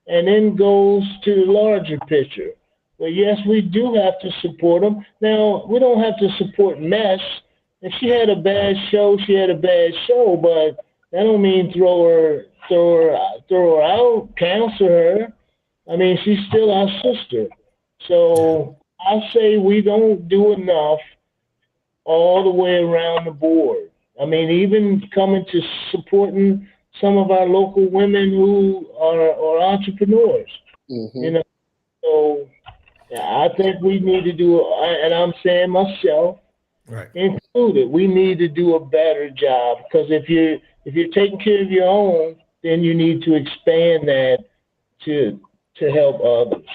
and then goes to the larger picture. But yes, we do have to support them. Now, we don't have to support mess. If she had a bad show, she had a bad show, but that don't mean throw her out, cancel her. I mean, she's still our sister. So I say we don't do enough all the way around the board. I mean, even coming to supporting some of our local women who are entrepreneurs. You know, so yeah, I think we need to do, and I'm saying myself included, we need to do a better job because if you're taking care of your own, then you need to expand that to help others.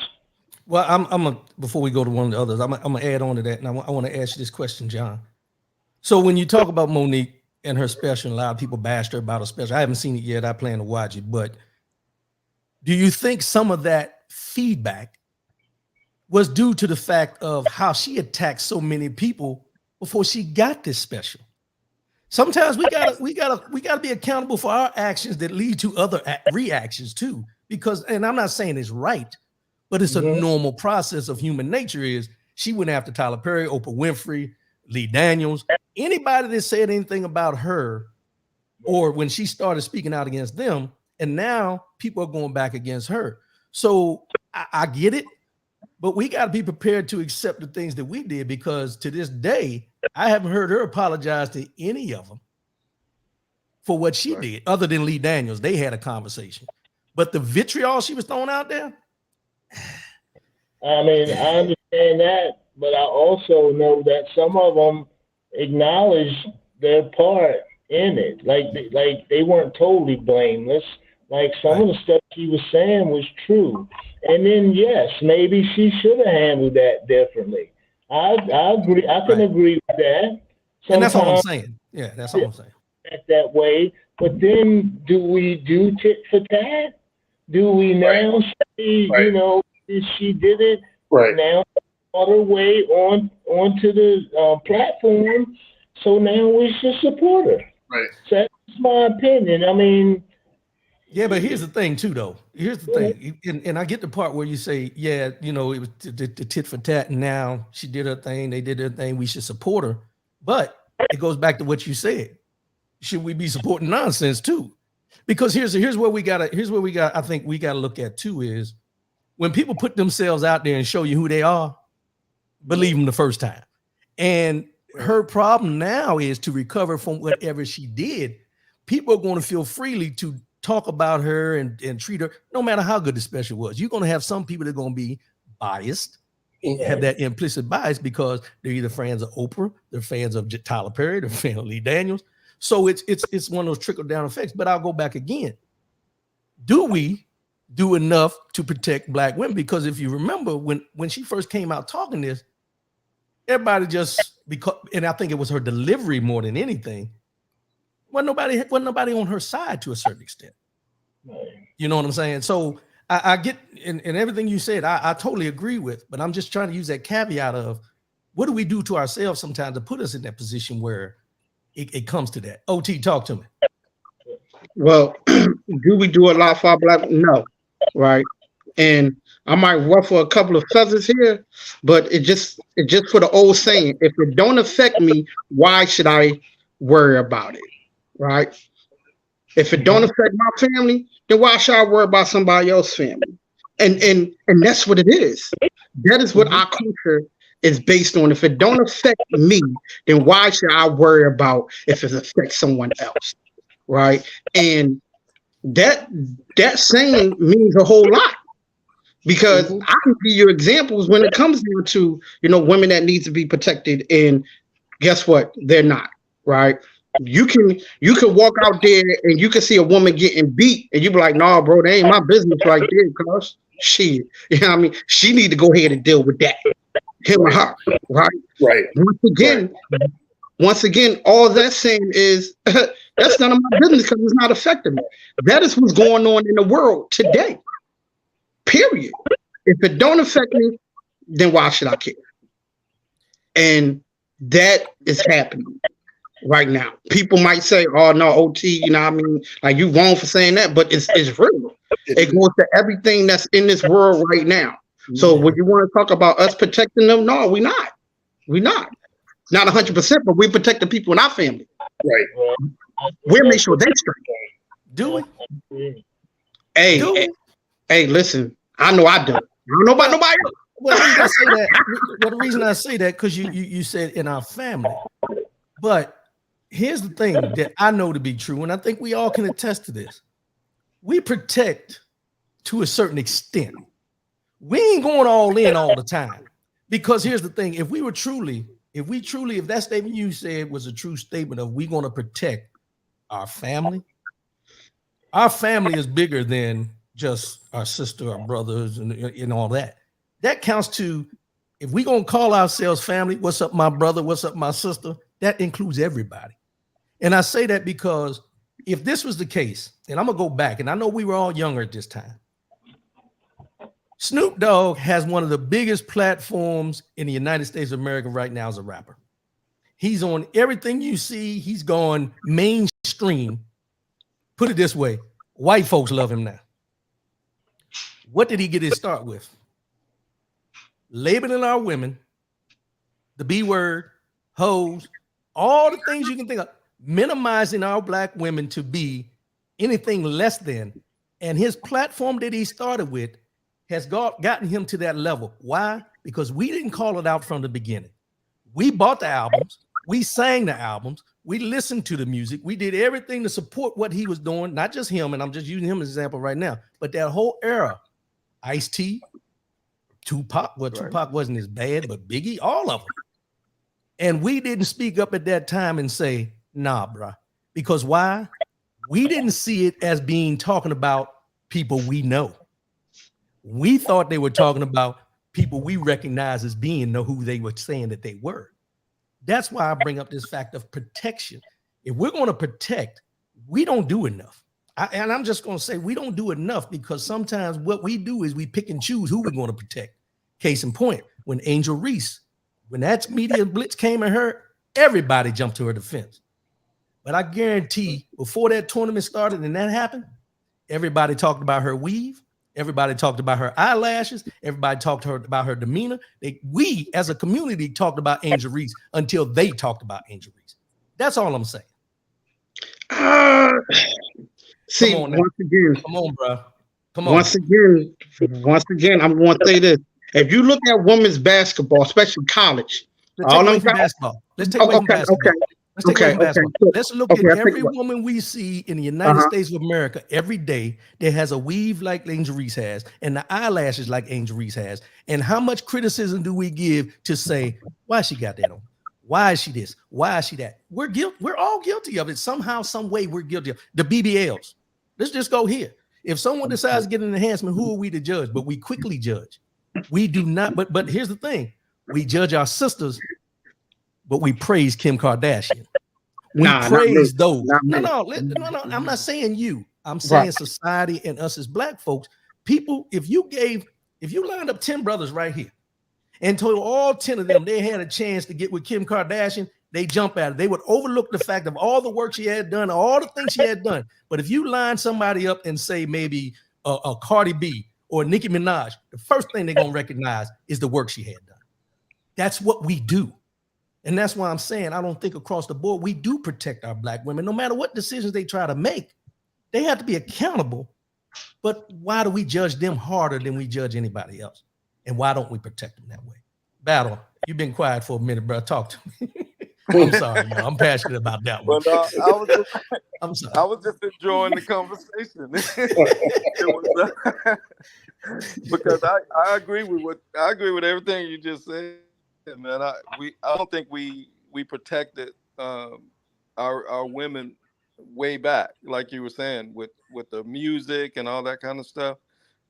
Well, before we go to one of the others, I'm gonna add on to that, and I want to ask you this question, John. So when you talk about Monique and her special, a lot of people bashed her about her special. I haven't seen it yet. I plan to watch it, but do you think some of that feedback was due to the fact of how she attacked so many people before she got this special? Sometimes we gotta be accountable for our actions that lead to other reactions too. Because, and I'm not saying it's right, but it's a normal process of human nature. Is she went after Tyler Perry, Oprah Winfrey, Lee Daniels, anybody that said anything about her, or when she started speaking out against them, and now people are going back against her. So I get it, but we got to be prepared to accept the things that we did, because to this day, I haven't heard her apologize to any of them for what she did, other than Lee Daniels. They had a conversation, but the vitriol she was throwing out there. I mean, I understand that, but I also know that some of them acknowledge their part in it. Like they weren't totally blameless. Like some of the stuff she was saying was true. And then yes, maybe she should have handled that differently. I agree. I can agree with that. Sometimes, and that's all I'm saying. Yeah, that's all I'm saying. That way, but then do we do tit for tat? Do we now say, you know, she did it now on her way onto the platform, so now we should support her. Right. So that's my opinion. I mean, yeah, but here's the thing too, though. Here's the thing, and I get the part where you say, yeah, you know, it was the tit for tat, and now she did her thing, they did their thing, we should support her. But it goes back to what you said. Should we be supporting nonsense too? Because here's where we gotta, I think we gotta look at too, is when people put themselves out there and show you who they are, believe them the first time. And her problem now is to recover from whatever she did. People are going to feel freely to talk about her and treat her, no matter how good the special was. You're going to have some people that are going to be biased, have that implicit bias because they're either fans of Oprah, they're fans of Tyler Perry, they're fans of Lee Daniels. So it's one of those trickle down effects. But I'll go back again. Do we do enough to protect Black women? Because if you remember when she first came out talking this, everybody and I think it was her delivery more than anything. Wasn't nobody on her side to a certain extent. You know what I'm saying? So I get and everything you said, I totally agree with, but I'm just trying to use that caveat of what do we do to ourselves sometimes to put us in that position where it comes to that. OT, talk to me. Well, do we do a lot for our Black? No, right? And I might ruffle a couple of feathers here, but it just for the old saying: if it don't affect me, why should I worry about it? Right? If it don't affect my family, then why should I worry about somebody else's family? And that's what it is. That is what our culture is based on. If it don't affect me, then why should I worry about if it affects someone else? Right? And that saying means a whole lot. Because I can give you examples when it comes down to, you know, women that need to be protected, and guess what? They're not, right? You can walk out there and you can see a woman getting beat, and you be like, "Nah, bro, that ain't my business right there, cuz." Shit, you know what I mean? She need to go ahead and deal with that. Him or her, right? Right. Once again, all that's saying is that's none of my business because it's not affecting me. That is what's going on in the world today. Period. If it don't affect me, then why should I care? And that is happening right now. People might say, "Oh no, OT," you know what I mean? Like you wrong for saying that, but it's real. It goes to everything that's in this world right now. So would you want to talk about us protecting them? No, we're not. We're not. Not 100%, but we protect the people in our family. Right. We'll make sure they're straight. Do we? Hey, listen. I know I do. I don't know about nobody else. Well, the reason I say that, the reason I say that, because you said in our family. But here's the thing that I know to be true, and I think we all can attest to this. We protect to a certain extent. We ain't going all in all the time. Because here's the thing: if that statement you said was a true statement of we going to protect our family is bigger than just our sister, our brothers, and all that. That counts to, if we gonna call ourselves family, what's up, my brother? What's up, my sister? That includes everybody. And I say that because if this was the case, and I'm gonna go back, and I know we were all younger at this time. Snoop Dogg has one of the biggest platforms in the United States of America right now as a rapper. He's on everything you see. He's gone mainstream. Put it this way, white folks love him now. What did he get his start with? Labeling our women, the B word, hoes, all the things you can think of, minimizing our black women to be anything less than. And his platform that he started with has gotten him to that level. Why? Because we didn't call it out from the beginning. We bought the albums. We sang the albums. We listened to the music. We did everything to support what he was doing, not just him, and I'm just using him as an example right now, but that whole era, Ice-T, Tupac, well, right. Tupac wasn't as bad, but Biggie, all of them. And we didn't speak up at that time and say, nah, bruh. Because why? We didn't see it as being talking about people we know. We thought they were talking about people we recognize as being know who they were saying that they were. That's why I bring up this fact of protection. If we're going to protect, we don't do enough. And I'm just going to say we don't do enough because sometimes what we do is we pick and choose who we're going to protect. Case in point, when Angel Reese, when that media blitz came at her, everybody jumped to her defense. But I guarantee before that tournament started and that happened, everybody talked about her weave. Everybody talked about her eyelashes. Everybody talked to her about her demeanor. We, as a community, talked about Angel Reese until they talked about Angel Reese. That's all I'm saying. See, come on, bro. Come on. Once again, I'm going to say this. If you look at women's basketball, especially college, let's take away from basketball. Let's look at every woman we see in the United States of America every day that has a weave like Angel Reese has and the eyelashes like Angel Reese has. And how much criticism do we give to say, why she got that on? Why is she this? Why is she that? We're all guilty of it. Somehow, some way we're guilty of the BBLs. Let's just go here. If someone decides to get an enhancement, who are we to judge? But we quickly judge. We do not. But here's the thing. We judge our sisters, but we praise Kim Kardashian. We praise those. No. I'm not saying you. I'm saying society and us as black folks. People, if you lined up 10 brothers right here and told all 10 of them they had a chance to get with Kim Kardashian, they jump at it. They would overlook the fact of all the work she had done, all the things she had done. But if you line somebody up and say maybe a Cardi B or Nicki Minaj, the first thing they're going to recognize is the work she had done. That's what we do. And that's why I'm saying I don't think across the board we do protect our black women. No matter what decisions they try to make, they have to be accountable. But why do we judge them harder than we judge anybody else? And why don't we protect them that way? Battle, you've been quiet for a minute, bro. Talk to me. I'm sorry, bro. I'm passionate about that one. But I'm sorry. I was just enjoying the conversation. Because I agree with everything you just said, man. I don't think we protected our women way back, like you were saying, with the music and all that kind of stuff.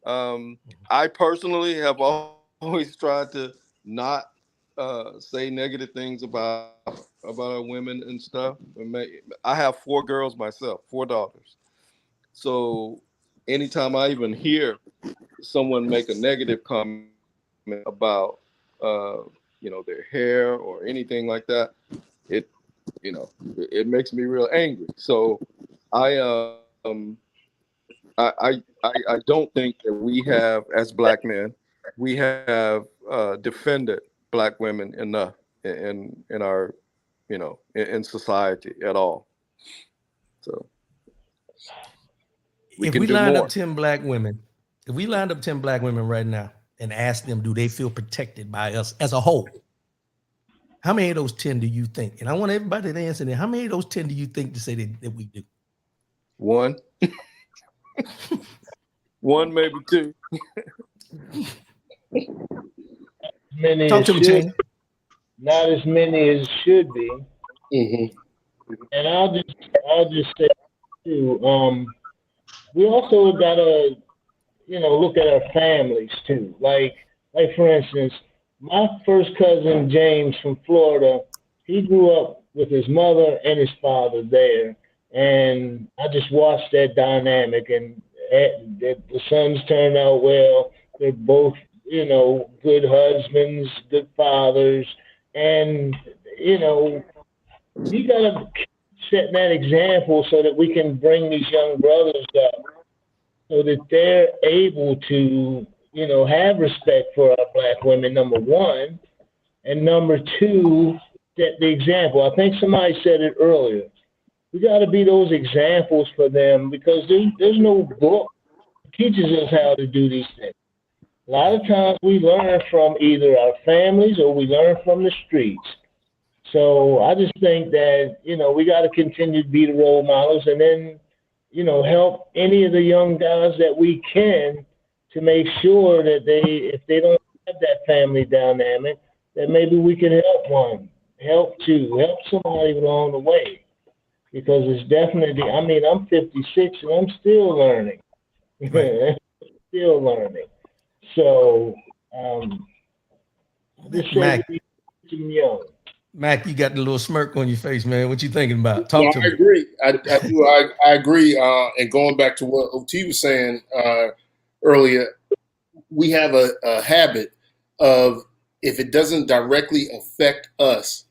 I personally have always tried to not say negative things about our women and stuff. I have 4 girls myself, 4 daughters. So anytime I even hear someone make a negative comment about their hair or anything like that, it it makes me real angry. So I I don't think that we have, as black men, we have defended black women enough in our in society at all. So we If can we do lined up more. 10 black women, if we lined up 10 black women right now and asked them, do they feel protected by us as a whole? How many of those 10 do you think? And I want everybody to answer that. How many of those 10 do you think to say that we do? One. One, maybe 2. Many Talk as to me, should, Cheney. not as many as should be. And I'll just say too. We also gotta look at our families too. Like for instance, my first cousin James from Florida, he grew up with his mother and his father there, and I just watched that dynamic, and the sons turned out well. They're both good husbands, good fathers, and we gotta set that example so that we can bring these young brothers up so that they're able to, have respect for our black women, number one, and number two, set the example. I think somebody said it earlier. We got to be those examples for them because there's no book that teaches us how to do these things. A lot of times we learn from either our families or we learn from the streets. So I just think that, we got to continue to be the role models and then, help any of the young guys that we can to make sure that if they don't have that family dynamic, that maybe we can help somebody along the way. Because it's definitely, I'm 56 and I'm still learning. Right. Still learning. So, just say Mac, we keep them young. Mac, you got the little smirk on your face, man. What you thinking about? No, Talk to I me. agree. I do. I agree. And going back to what OT was saying earlier, we have a habit of if it doesn't directly affect us,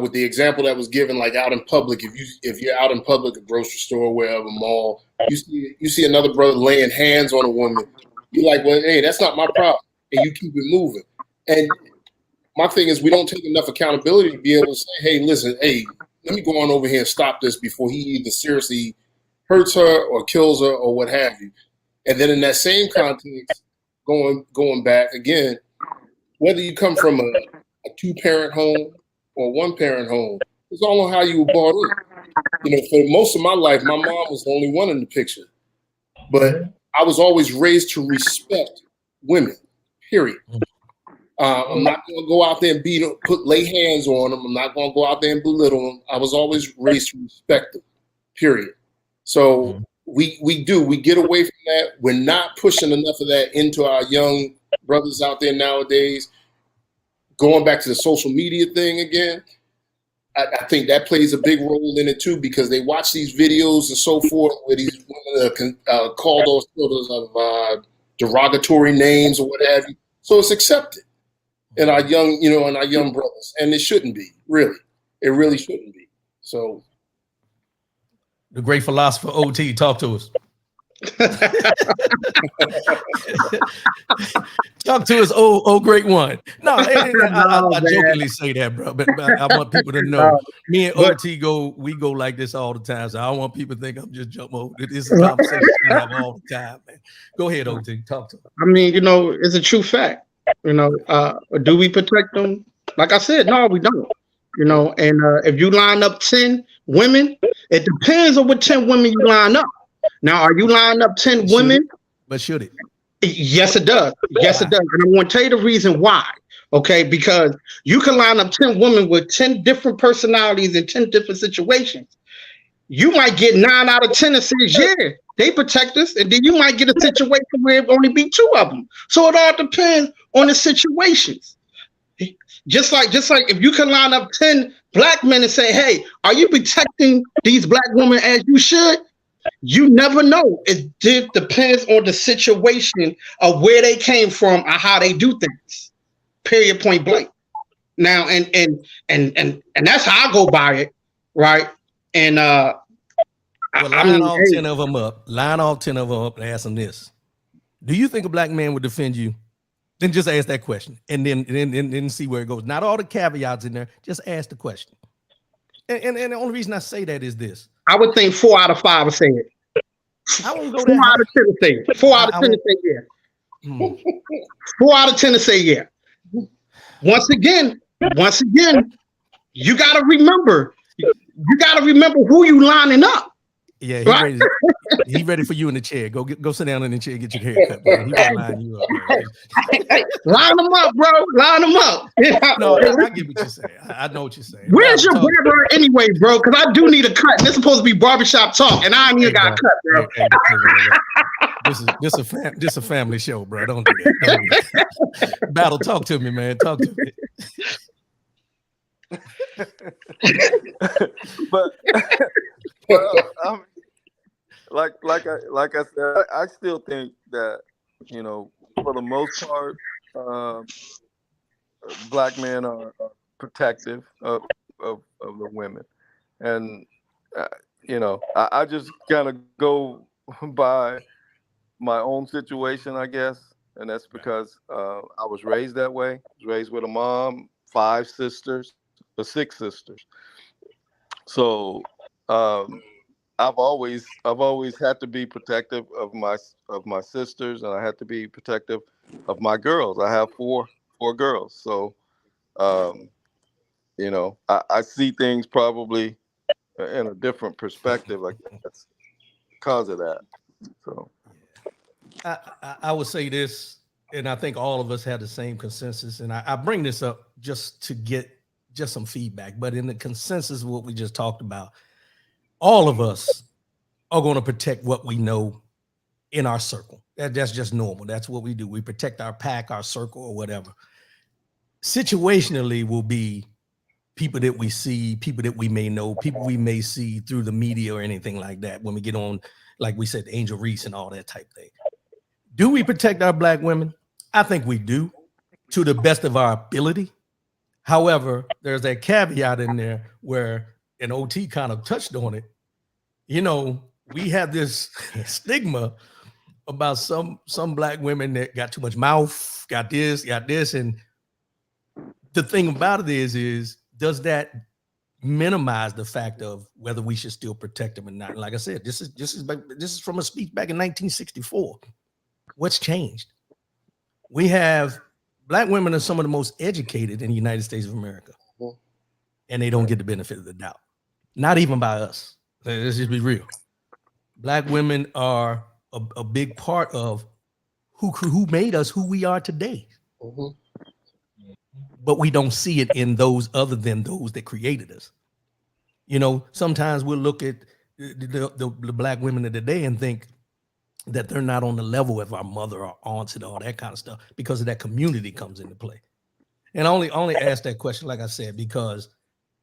with the example that was given, like out in public, if you're out in public, a grocery store, wherever, mall, you see another brother laying hands on a woman, you're like, well, hey, that's not my problem, and you keep it moving. And my thing is, we don't take enough accountability to be able to say, hey, listen, hey, let me go on over here and stop this before he either seriously hurts her or kills her or what have you. And then in that same context, going back again, whether you come from a 2-parent home or 1-parent home, it's all on how you were brought up. For most of my life, my mom was the only one in the picture. But I was always raised to respect women, period. I'm not going to go out there and lay hands on them. I'm not going to go out there and belittle them. I was always raised to respect them, period. So we get away from that. We're not pushing enough of that into our young brothers out there nowadays. Going back to the social media thing again, I think that plays a big role in it too, because they watch these videos and so forth where these women call those sort of derogatory names or what have you. So it's accepted in our young, brothers, and it shouldn't be, really. It really shouldn't be. So, the great philosopher OT, talk to us. Talk to us, oh great one. No, I jokingly say that, bro, but I want people to know me and OT we go like this all the time. So I don't want people to think I'm just jumping. This is a conversation we have all the time, man. Go ahead, OT, talk to us. I mean, it's a true fact. Do we protect them? Like I said, no, we don't. And if you line up 10 women, it depends on what 10 women you line up. Now, are you lining up 10 women? But should it? Yes, it does. Yes, it does. And I want to tell you the reason why. Okay, because you can line up 10 women with 10 different personalities in 10 different situations. you might get 9 out of 10 that says, yeah, they protect us. And then you might get a situation where it only be 2 of them. So it all depends on the situations. Just like if you can line up 10 black men and say, hey, are you protecting these black women as you should? You never know. It depends on the situation of where they came from or how they do things. Period, point blank. Now, and that's how I go by it, right? And well, I mean, all 10 of them up. Line all 10 of them up and ask them this: do you think a black man would defend you? Then just ask that question, and then see where it goes. Not all the caveats in there. Just ask the question. And the only reason I say that is this: I would think 4 out of 5 would say it. I won't go 4 that out of 10 would say it. 4 out of 10 would say yeah. 4 out of 10 to say yeah. Once again, you got to remember who you lining up. Yeah, he ready for you in the chair. Go sit down in the chair, get your hair cut. Man. He gonna line you up. Line them up, bro. Line them up. No, I get what you're saying. I know what you're saying. Where's your barber anyway, bro? Because I do need a cut. This is supposed to be barbershop talk, and I ain't even got a cut, bro. This a family show, bro. Don't do that. Battle, talk to me, man. Talk to me. but like I said, I still think that, you know, for the most part, black men are protective of the women, and you know, I just kind of go by my own situation, I guess, and that's because I was raised that way. Raised with a mom, 5 sisters, or 6 sisters. So I've always had to be protective of my sisters, and I had to be protective of my girls. I have four girls, so you know, I see things probably in a different perspective, I guess, because of that. So I would say this, and I think all of us have the same consensus, and I bring this up just to get just some feedback, but in the consensus of what we just talked about, all of us are going to protect what we know in our circle. That's just normal. That's what we do. We protect our pack, our circle, or whatever. Situationally will be people that we see, people that we may know, people we may see through the media or anything like that when we get on, like we said, Angel Reese and all that type thing. Do we protect our black women? I think we do, to the best of our ability. However, there's that caveat in there where an OT kind of touched on it. You know, we have this stigma about some black women that got too much mouth, got this, and the thing about it is does that minimize the fact of whether we should still protect them or not? And like I said, this is from a speech back in 1964. What's changed? We have black women are some of the most educated in the United States of America, and they don't get the benefit of the doubt. Not even by us. Let's just be real. Black women are a big part of who made us who we are today. But we don't see it in those other than those that created us. You know, sometimes we'll look at the black women of the day and think that they're not on the level of our mother or aunts and all that kind of stuff because of that community comes into play. And I only ask that question, like I said, because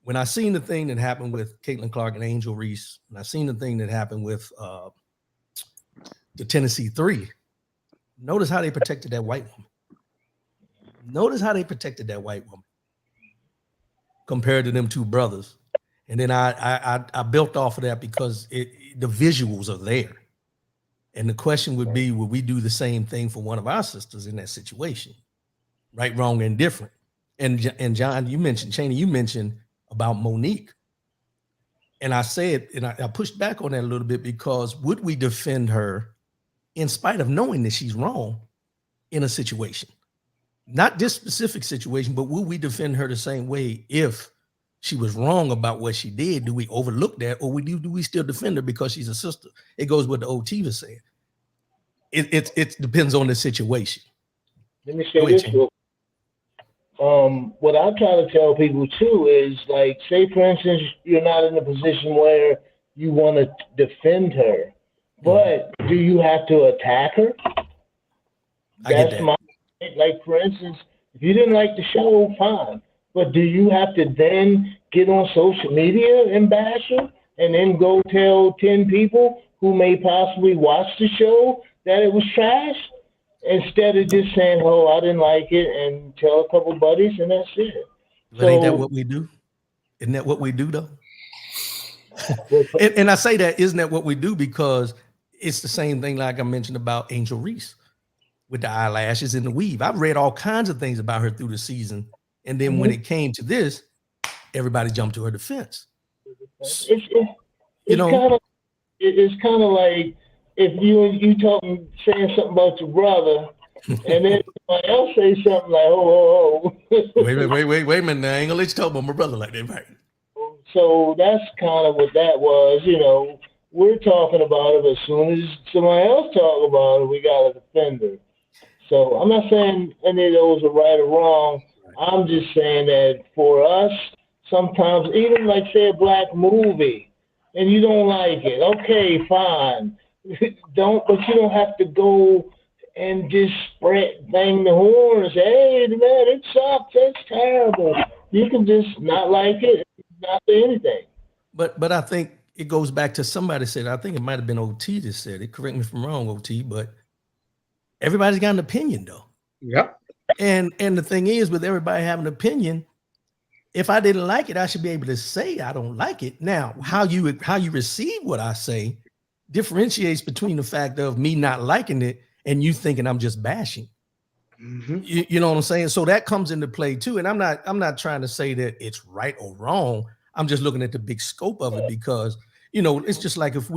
when I seen the thing that happened with Caitlin Clark and Angel Reese, and I seen the thing that happened with the Tennessee 3, notice how they protected that white woman. Notice how they protected that white woman compared to them 2 brothers. And then I built off of that because the visuals are there. And the question would be, would we do the same thing for one of our sisters in that situation? Right, wrong, and different. And John, you mentioned, Chaney, you mentioned about Monique. And I said, and I pushed back on that a little bit, because would we defend her in spite of knowing that she's wrong in a situation? Not this specific situation, but will we defend her the same way if she was wrong about what she did? Do we overlook that, or do we still defend her because she's a sister? It goes with the OT was saying. It depends on the situation. Let me say this real what I try to tell people too is, like, say for instance, you're not in a position where you want to defend her. But do you have to attack her? I get that. Like, for instance, if you didn't like the show, fine. But do you have to then get on social media and bash her and then go tell 10 people who may possibly watch the show that it was trash? Instead of just saying, oh, I didn't like it, and tell a couple buddies, and that's it. But ain't that what we do? Isn't that what we do, though? and I say that, isn't that what we do? Because it's the same thing like I mentioned about Angel Reese with the eyelashes and the weave. I've read all kinds of things about her through the season. And then when it came to this, everybody jumped to her defense. It's kind of like if you talking saying something about your brother, and then somebody else say something like, oh. wait a minute. I ain't gonna let you talk about my brother like that, right? So that's kind of what that was. We're talking about it, but as soon as somebody else talk about it, we got to defend her. So I'm not saying any of those are right or wrong. I'm just saying that for us, sometimes, even like say a black movie, and you don't like it, okay, fine. But you don't have to go and just bang the horn and say, hey, man, it sucks, it's terrible. You can just not like it, not say anything. But I think it goes back to somebody said, I think it might have been OT that said it. Correct me if I'm wrong, OT, but everybody's got an opinion though. Yep. And the thing is, with everybody having an opinion, if I didn't like it, I should be able to say I don't like it. Now, how you receive what I say differentiates between the fact of me not liking it and you thinking I'm just bashing. Mm-hmm. You know what I'm saying? So that comes into play too. And I'm not trying to say that it's right or wrong. I'm just looking at the big scope of it because, it's just like if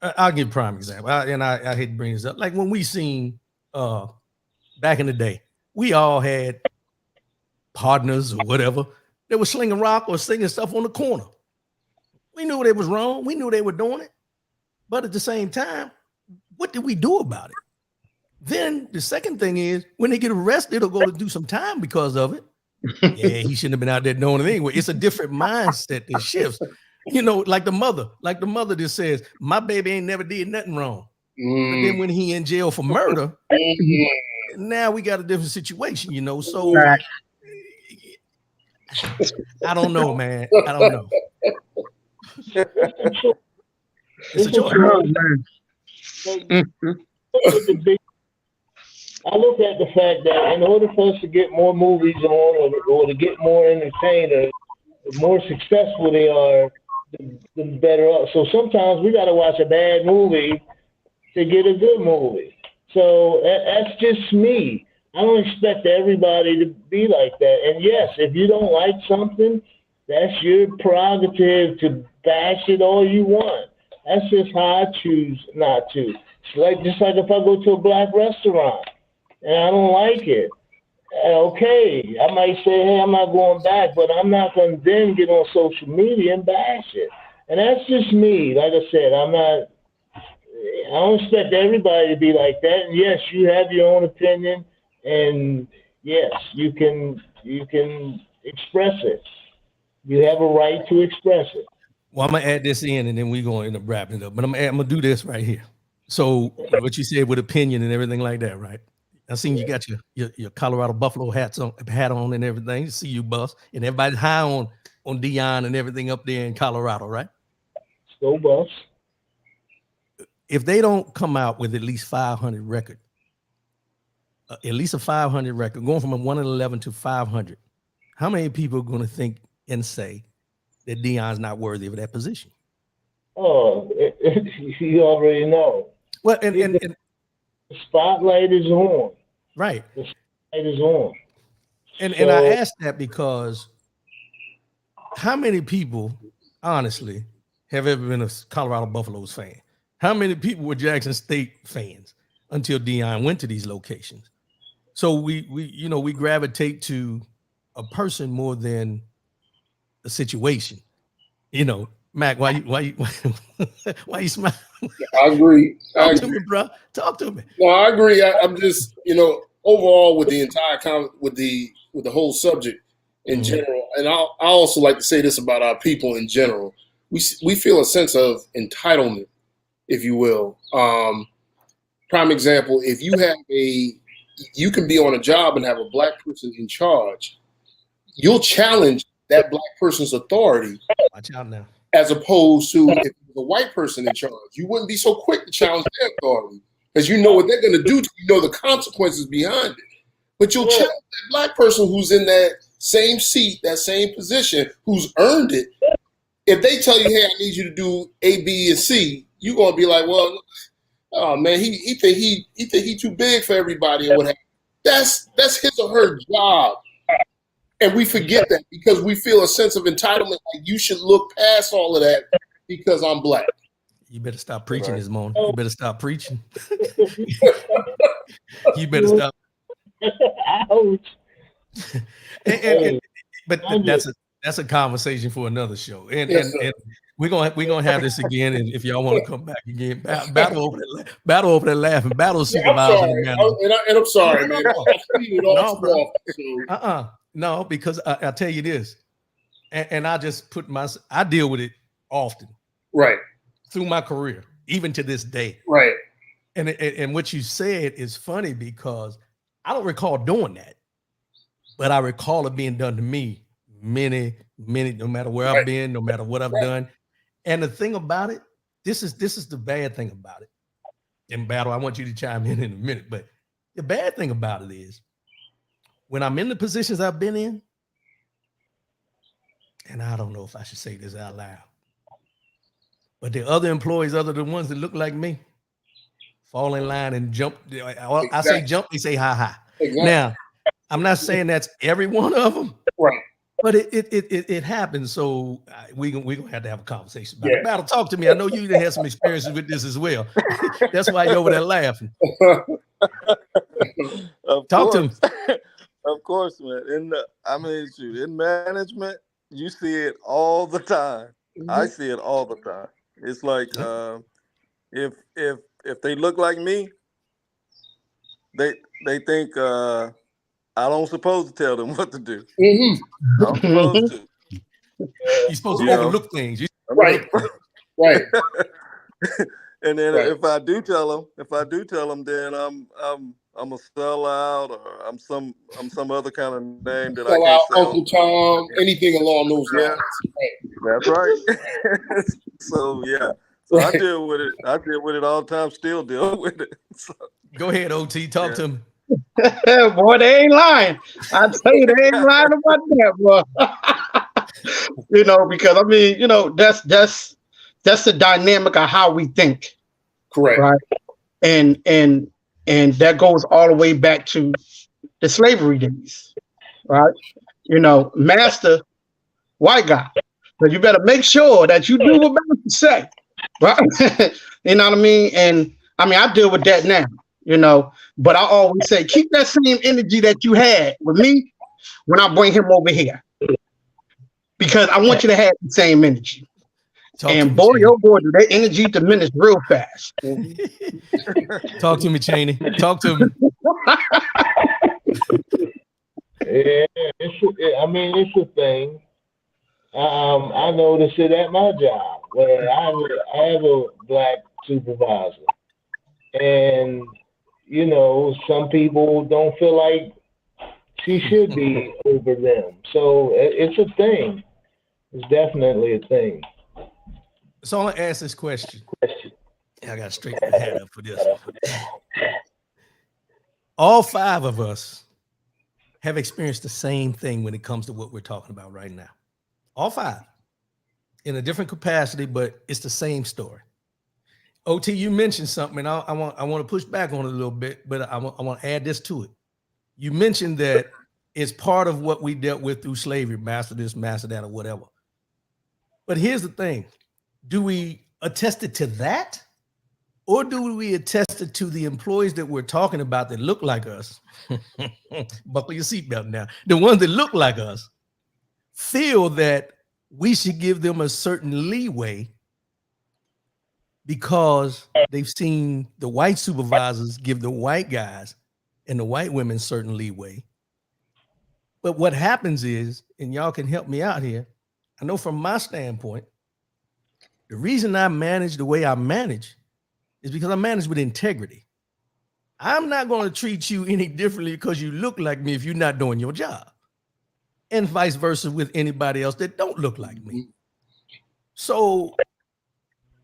I'll give a prime example. I hate to bring this up. Like when we seen back in the day, we all had partners or whatever that were slinging rock or singing stuff on the corner. We knew they was wrong. We knew they were doing it. But at the same time, what did we do about it? Then the second thing is when they get arrested or go to do some time because of it, yeah, he shouldn't have been out there doing it anyway. It's a different mindset that shifts. Like the mother that says, my baby ain't never did nothing wrong. But then when he in jail for murder, now we got a different situation, So I don't know, man. I don't know. It's a choice. I look at the fact that in order for us to get more movies on or to get more entertainers, the more successful they are, the better off. So sometimes we got to watch a bad movie to get a good movie. So that's just me. I don't expect everybody to be like that. And yes, if you don't like something, that's your prerogative to bash it all you want. That's just how I choose not to. It's just like if I go to a black restaurant and I don't like it, okay, I might say, hey, I'm not going back, but I'm not going to then get on social media and bash it. And that's just me. Like I said, I don't expect everybody to be like that. And yes, you have your own opinion, and yes, you can express it. You have a right to express it. Well, I'm gonna add this in, and then we're gonna end up wrapping it up. But I'm gonna do this right here. So what you said with opinion and everything like that, right? I seen you got your Colorado Buffalo hat on and everything. See you, Bus, and everybody's high on Dion and everything up there in Colorado, right? Go Bus. If they don't come out with at least 500 record, at least a 500 record, going from a 111 to 500, how many people are going to think and say that Dion's not worthy of that position? Oh, you already know. Well, and the spotlight is on. Right. The spotlight is on. And I asked that because how many people, honestly, have ever been a Colorado Buffaloes fan? How many people were Jackson State fans until Dion went to these locations? So we gravitate to a person more than a situation. Mac, why you smile? I agree. Talk to me, bro. Talk to me. No, I agree. I'm just, overall with the entire with the whole subject in general, and I also like to say this about our people in general. we feel a sense of entitlement, if you will. Prime example: if you can be on a job and have a black person in charge, you'll challenge that black person's authority. Watch out now. As opposed to if it was a white person in charge, you wouldn't be so quick to challenge their authority because you know what they're going to do. You know the consequences behind it. But you'll challenge that black person who's in that same seat, that same position, who's earned it. If they tell you, "Hey, I need you to do A, B, and C," you're gonna be like, "Well, oh man, he think he too big for everybody or whatever." That's his or her job. And we forget that because we feel a sense of entitlement. Like you should look past all of that because I'm black. You better stop preaching this morning. You better stop preaching. You better stop. But that's a conversation for another show. And we're gonna have this again. And if y'all want to come back again, battle over that laughing, battle supervisor. I'm sorry, man. No, because I'll tell you this, and I just I deal with it often, right, through my career, even to this day, right. And what you said is funny because I don't recall doing that, but I recall it being done to me many, no matter where I've been, no matter what I've done. And the thing about it, this is the bad thing about it. In battle, I want you to chime in a minute, but the bad thing about it is, when I'm in the positions I've been in, and I don't know if I should say this out loud, but the other employees, other than the ones that look like me, fall in line and jump. Exactly. I say jump, they say hi hi. Exactly. Now, I'm not saying that's every one of them, right? But it happens. So we're gonna have to have a conversation about it. Battle, talk to me. I know you had some experiences with this as well. That's why you're over there laughing. Talk to me. Of course, man. In management, you see it all the time. Mm-hmm. I see it all the time. It's like if they look like me, they think I don't supposed to tell them what to do. Mm-hmm. I'm supposed to. You're supposed to overlook things. Right. And then if I do tell them, then I'm a sellout, or I'm some other kind of name that I can't say. Uncle Tom, anything along those lines. That's right. So I deal with it. I deal with it all the time. Still deal with it. So, go ahead, OT. Talk to me. Boy, they ain't lying. I tell you, they ain't lying about that, boy. Because that's the dynamic of how we think. Correct. Right. And that goes all the way back to the slavery days. Right. Master, white guy. So you better make sure that you do what Master say. Right. You know what I mean? And I deal with that now, but I always say, keep that same energy that you had with me when I bring him over here. Because I want you to have the same energy. And boy, do that energy diminish real fast. Talk to me, Cheney. Talk to me. It's a thing. I noticed it at my job where I have a black supervisor, and some people don't feel like she should be over them. So it's a thing. It's definitely a thing. So I'm gonna ask this question. I got to straighten my head up for this. All five of us have experienced the same thing when it comes to what we're talking about right now. All five, in a different capacity, but it's the same story. OT, you mentioned something, and I want to push back on it a little bit, but I want to add this to it. You mentioned that it's part of what we dealt with through slavery, master this, master that, or whatever. But here's the thing. Do we attest it to that? Or do we attest it to the employees that we're talking about that look like us? Buckle your seatbelt now. The ones that look like us feel that we should give them a certain leeway because they've seen the white supervisors give the white guys and the white women certain leeway. But what happens is, and y'all can help me out here, I know from my standpoint, The reason I manage the way I manage is because I manage with integrity. I'm not going to treat you any differently because you look like me if you're not doing your job. And vice versa with anybody else that don't look like me. So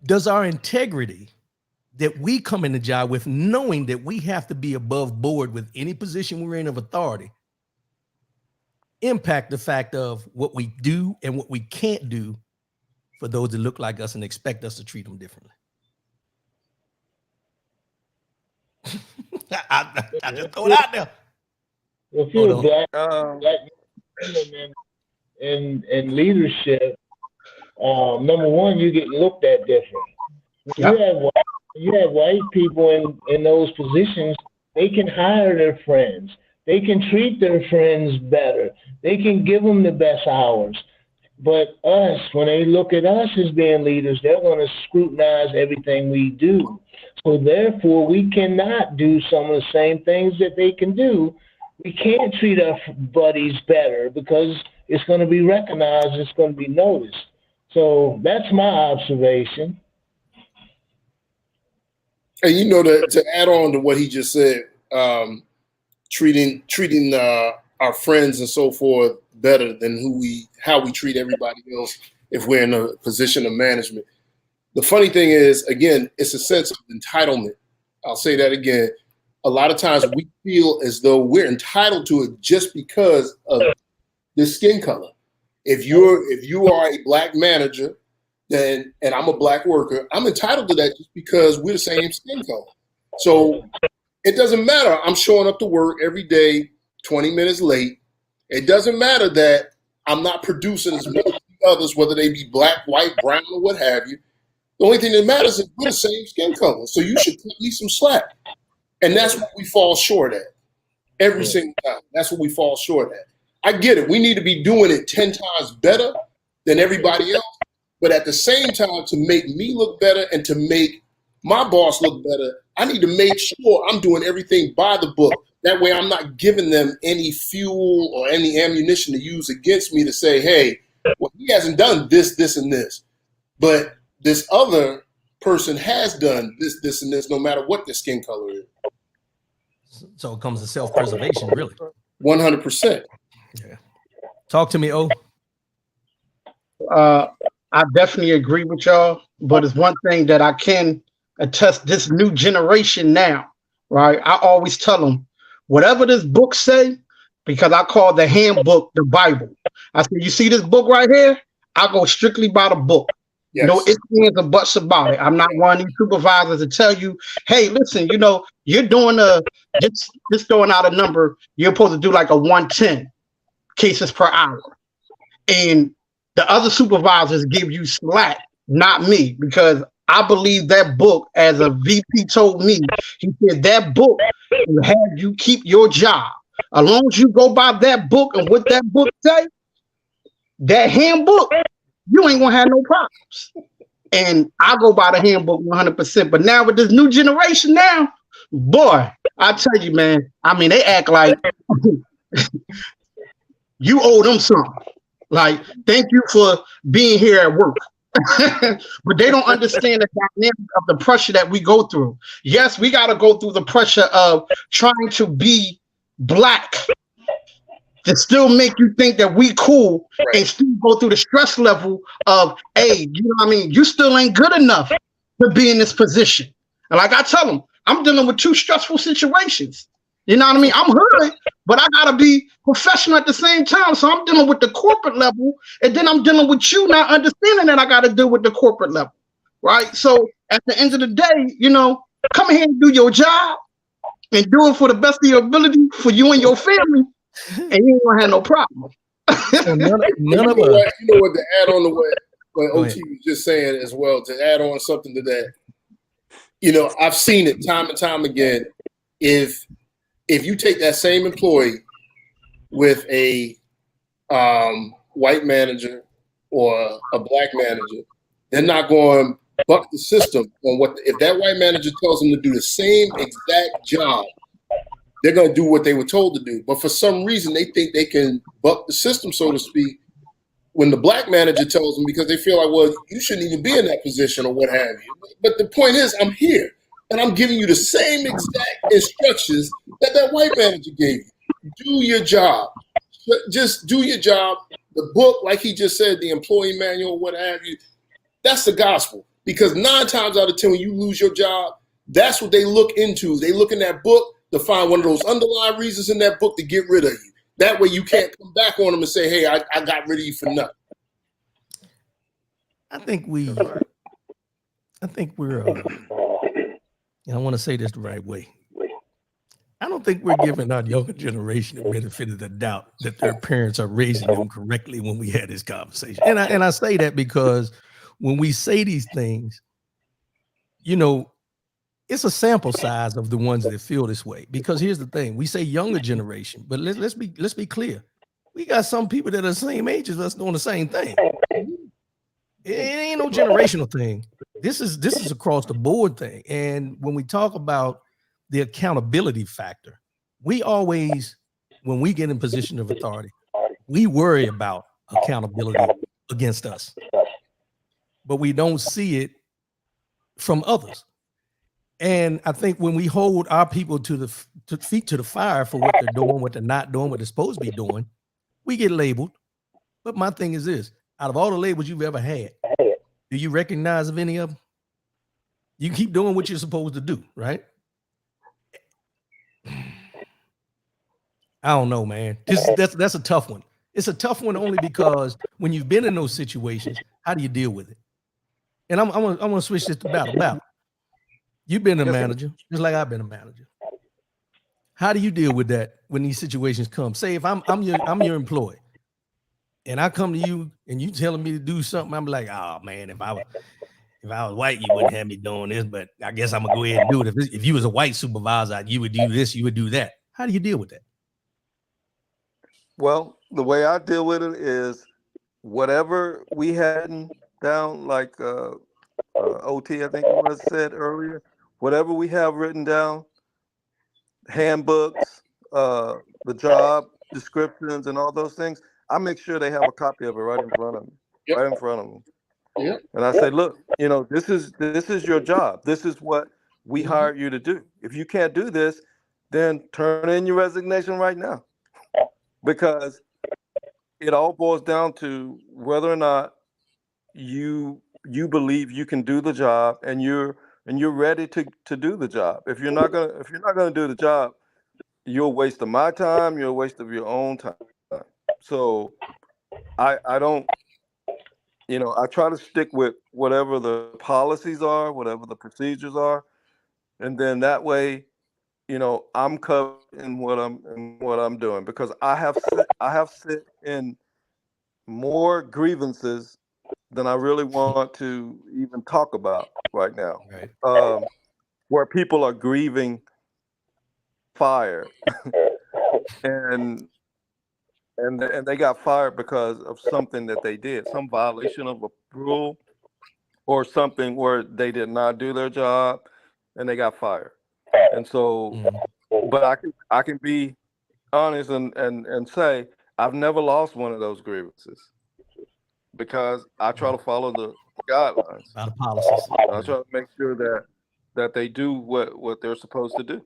does our integrity that we come in the job with, knowing that we have to be above board with any position we're in of authority, impact the fact of what we do and what we can't do for those that look like us and expect us to treat them differently? I just throw it out there. If you're Hold a black gentleman in leadership, number one, you get looked at different. Yep. You have white people in those positions. They can hire their friends. They can treat their friends better. They can give them the best hours. But us, when they look at us as being leaders, they're going to scrutinize everything we do. So therefore, we cannot do some of the same things that they can do. We can't treat our buddies better because it's going to be recognized. It's going to be noticed. So that's my observation. And you know, to add on to what he just said, treating our friends and so forth better than how we treat everybody else if we're in a position of management. The funny thing is, again, it's a sense of entitlement. I'll say that again. A lot of times we feel as though we're entitled to it just because of the skin color. If you are a black manager, and I'm a black worker, I'm entitled to that just because we're the same skin color. So it doesn't matter. I'm showing up to work every day, 20 minutes late. It doesn't matter that I'm not producing as much as others, whether they be black, white, brown, or what have you. The only thing that matters is we're the same skin color. So you should cut me some slack. And that's what we fall short at every single time. That's what we fall short at. I get it. We need to be doing it 10 times better than everybody else. But at the same time, to make me look better and to make my boss look better, I need to make sure I'm doing everything by the book. That way I'm not giving them any fuel or any ammunition to use against me to say, hey, well, he hasn't done this, this, and this. But this other person has done this, this, and this, no matter what their skin color is. So it comes to self-preservation, really. 100%. Yeah. Talk to me, O. I definitely agree with y'all, but it's one thing that I can attest, this new generation now, right? I always tell them, whatever this book say, because I call the handbook the Bible. I said, you see this book right here? I go strictly by the book. Yes. No ifs, ands, or buts about it. I'm not one of these supervisors to tell you, hey, listen, you're doing just throwing out a number. You're supposed to do like a 110 cases per hour. And the other supervisors give you slack, not me, because I believe that book, as a VP told me, he said that book will have you keep your job. As long as you go by that book and what that book say, that handbook, you ain't gonna have no problems. And I go by the handbook 100%. But now with this new generation now, boy, I tell you, man, I mean, they act like you owe them something. Like, thank you for being here at work. But they don't understand the dynamic of the pressure that we go through. Yes, we got to go through the pressure of trying to be black to still make you think that we cool, right, and still go through the stress level of, hey, you know what I mean? You still ain't good enough to be in this position. And like I tell them, I'm dealing with 2 stressful situations. You know what I mean? I'm hood, but I gotta be professional at the same time. So I'm dealing with the corporate level, and then I'm dealing with you not understanding that I gotta deal with the corporate level, right? So at the end of the day, come here and do your job and do it for the best of your ability for you and your family, and you ain't gonna have no problem. None of us. You know what? To add on to what OT was just saying as well, to add on something to that, I've seen it time and time again. If you take that same employee with a white manager or a black manager, they're not going to buck the system on if that white manager tells them to do the same exact job, they're going to do what they were told to do. But for some reason, they think they can buck the system, so to speak, when the black manager tells them, because they feel like, well, you shouldn't even be in that position or what have you. But the point is, I'm here and I'm giving you the same exact instructions that that white manager gave you. Do your job. Just do your job. The book, like he just said, the employee manual, what have you, that's the gospel. Because 9 times out of 10, when you lose your job, that's what they look into. They look in that book to find one of those underlying reasons in that book to get rid of you. That way you can't come back on them and say, hey, I got rid of you for nothing. I think we're, and I want to say this the right way. I don't think we're giving our younger generation the benefit of the doubt that their parents are raising them correctly when we had this conversation. And I say that because when we say these things, you know, it's a sample size of the ones that feel this way. Because here's the thing: we say younger generation, but let's be clear. We got some people that are the same age as us doing the same thing. It ain't no generational thing. This is across the board thing. And when we talk about the accountability factor, we always, when we get in position of authority, we worry about accountability against us, but we don't see it from others. And I think when we hold our people to the feet to the fire for what they're doing, what they're not doing, what they're supposed to be doing, we get labeled. But my thing is this: out of all the labels you've ever had, do you recognize of any of them? You keep doing what you're supposed to do, right? I don't know, man. That's a tough one. It's a tough one only because when you've been in those situations, how do you deal with it? And I'm gonna switch this to battle. You've been a manager, just like I've been a manager. How do you deal with that when these situations come? Say if I'm your employee, and I come to you and you telling me to do something, I'm like, oh man, if I was white, you wouldn't have me doing this, but I guess I'm gonna go ahead and do it. If you was a white supervisor, you would do this, you would do that. How do you deal with that? Well, the way I deal with it is whatever we had down, like OT, I think it was said earlier, whatever we have written down, handbooks, the job descriptions, and all those things, I make sure they have a copy of it right in front of me, right in front of them. Yep. And I say, look, this is your job. This is what we hired you to do. If you can't do this, then turn in your resignation right now, because it all boils down to whether or not you believe you can do the job and you're ready to do the job. If you're not gonna do the job, you're a waste of my time. You're a waste of your own time. So I don't. I try to stick with whatever the policies are, whatever the procedures are, and then that way, I'm covered in what I'm doing, because I have sit in more grievances than I really want to even talk about right now. Right. Where people are grieving fire, and they got fired because of something that they did, some violation of a rule or something where they did not do their job and they got fired. And so, but I can be honest and say I've never lost one of those grievances, because I try to follow the guidelines. About the policies. I try to make sure that they do what they're supposed to do.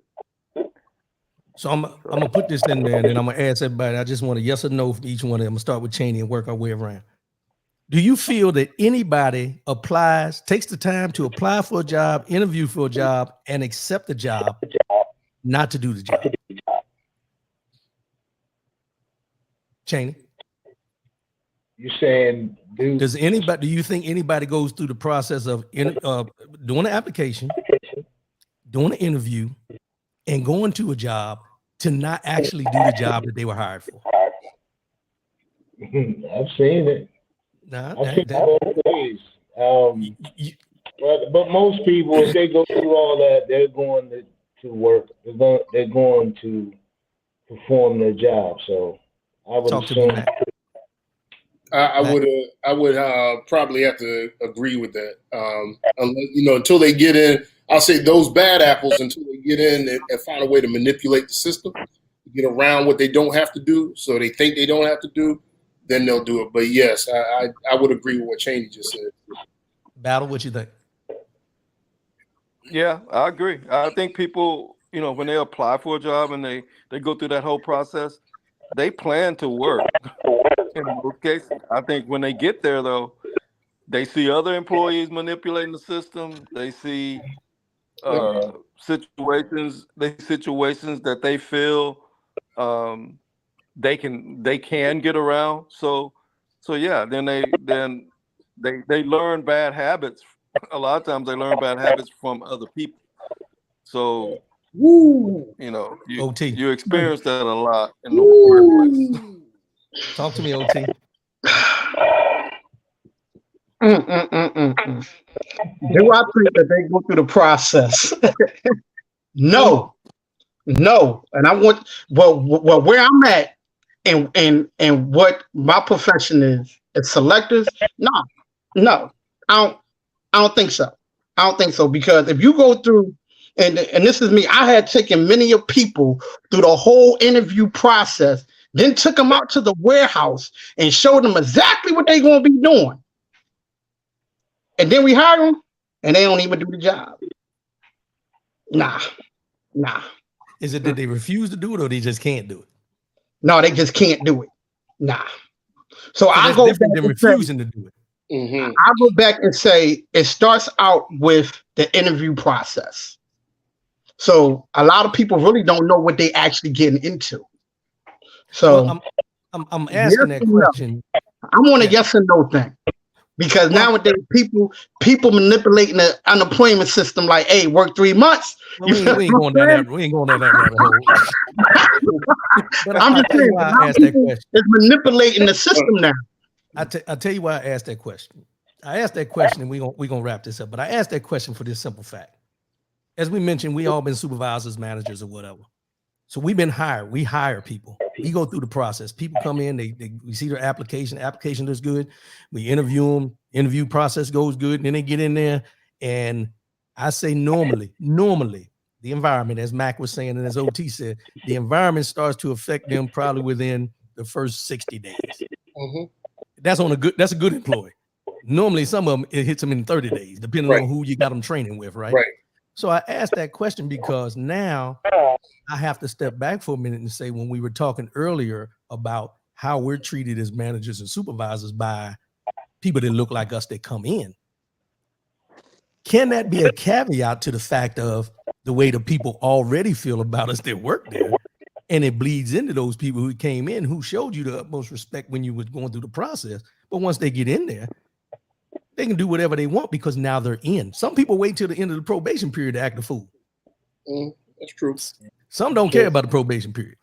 So I'm gonna put this in there, and then I'm gonna ask everybody. I just want a yes or no for each one of them. I'm gonna start with Cheney and work our way around. Do you feel that anybody takes the time to apply for a job, interview for a job, and accept the job, not to do the job? Cheney? You saying do you think anybody goes through the process of doing an application, doing an interview, and going to a job to not actually do the job that they were hired for? I've seen it. Nah, I've seen both ways. But most people, if they go through all that, they're going to work. They're going to perform their job. So I would assume. I would probably have to agree with that. Until they get in, I'll say those bad apples, until they get in and find a way to manipulate the system, get around what they don't have to do, so they think they don't have to do, then they'll do it. But yes, I would agree with what Cheney just said. Battle, what you think? Yeah, I agree. I think people, when they apply for a job and they go through that whole process, they plan to work. In most cases, I think when they get there, though, they see other employees manipulating the system. They see situations that they feel they can get around. So yeah, then they learn bad habits. A lot of times they learn bad habits from other people. So OT. you experience that a lot in the workplace. Talk to me, OT. Do I think that they go through the process? No, and I want where I'm at and what my profession is as selectors. No, I don't think so. I don't think so because if you go through and this is me, I had taken many of people through the whole interview process, then took them out to the warehouse and showed them exactly what they're going to be doing, and then we hire them and they don't even do the job. Nah. Is it that they refuse to do it or they just can't do it? No, they just can't do it. Nah. So I go different than refusing to do it. Mm-hmm. I go back and say it starts out with the interview process. So a lot of people really don't know what they actually getting into. So well, I'm asking that question. No. I'm on a yes and no thing. Because nowadays people manipulating the unemployment system like, hey, work 3 months. Well, we ain't going down that rabbit hole. But I'm tell you why I asked that question. It's manipulating the system now. I'll tell you why I asked that question. I asked that question, and we're gonna wrap this up. But I asked that question for this simple fact. As we mentioned, we all been supervisors, managers, or whatever. So we've been hired. We hire people. We go through the process. People come in, we see their application. Application looks good. We interview them. Interview process goes good. And then they get in there. And I say normally, the environment, as Mac was saying and as OT said, the environment starts to affect them probably within the first 60 days. Mm-hmm. That's a good employee. Normally, some of them, it hits them in 30 days, depending on who you got them training with, right? Right. So I asked that question because now I have to step back for a minute and say, when we were talking earlier about how we're treated as managers and supervisors by people that look like us that come in, can that be a caveat to the fact of the way the people already feel about us that work there? And it bleeds into those people who came in, who showed you the utmost respect when you was going through the process. But once they get in there, they can do whatever they want because now they're in. Some people wait till the end of the probation period to act a fool. That's true. Some don't care about the probation period.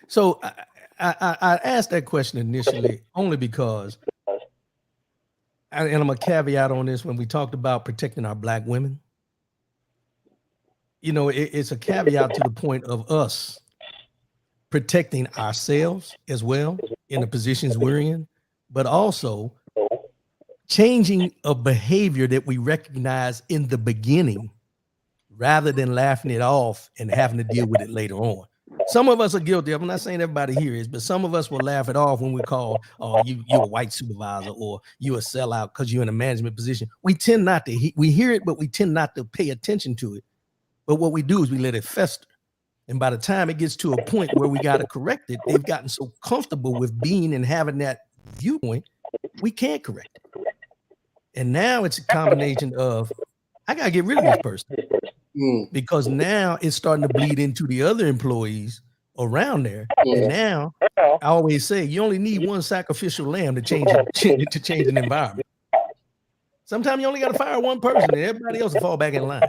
So I asked that question initially only because, and I'm a caveat on this, when we talked about protecting our Black women, it's a caveat to the point of us protecting ourselves as well in the positions we're in, but also changing a behavior that we recognize in the beginning rather than laughing it off and having to deal with it later on. Some of us are guilty. I'm not saying everybody here is, but some of us will laugh it off when we call, oh, you're a white supervisor or you're a sellout because you're in a management position. We tend not to, we hear it, but we tend not to pay attention to it. But what we do is we let it fester. And by the time it gets to a point where we got to correct it, they've gotten so comfortable with being and having that viewpoint, we can't correct it. And now it's a combination of, I got to get rid of this person because now it's starting to bleed into the other employees around there. And now I always say, you only need one sacrificial lamb to change an environment. Sometimes you only got to fire one person and everybody else will fall back in line.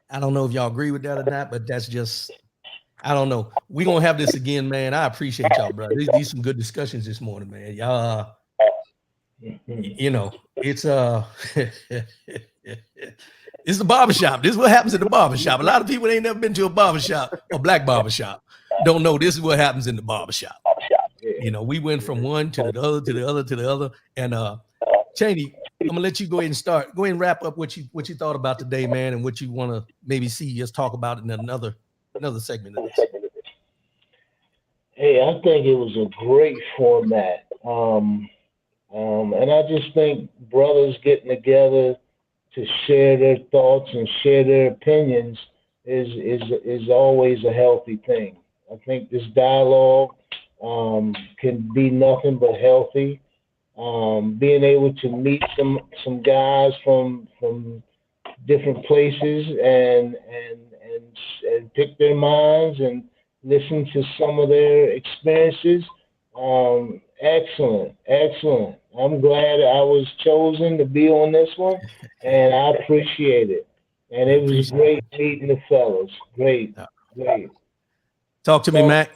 I don't know if y'all agree with that or not, but that's just, I don't know. We're going to have this again, man. I appreciate y'all, bro. These some good discussions this morning, man. Y'all, it's it's the barbershop. This is what happens at the barbershop. A lot of people ain't never been to a barbershop, a Black barbershop. Don't know this is what happens in the barbershop. We went from one to the other, to the other, to the other. And Cheney, I'm gonna let you go ahead and start. Go ahead and wrap up what you thought about today, man, and what you want to maybe see us talk about in another segment of this. Hey, I think it was a great format. And I just think brothers getting together to share their thoughts and share their opinions is always a healthy thing. I think this dialogue can be nothing but healthy. Being able to meet some guys from different places and pick their minds and listen to some of their experiences. Excellent, excellent. I'm glad I was chosen to be on this one, and I appreciate it. And I it was appreciate great meeting the fellas. Great, it. great. Talk to me, So, Mac.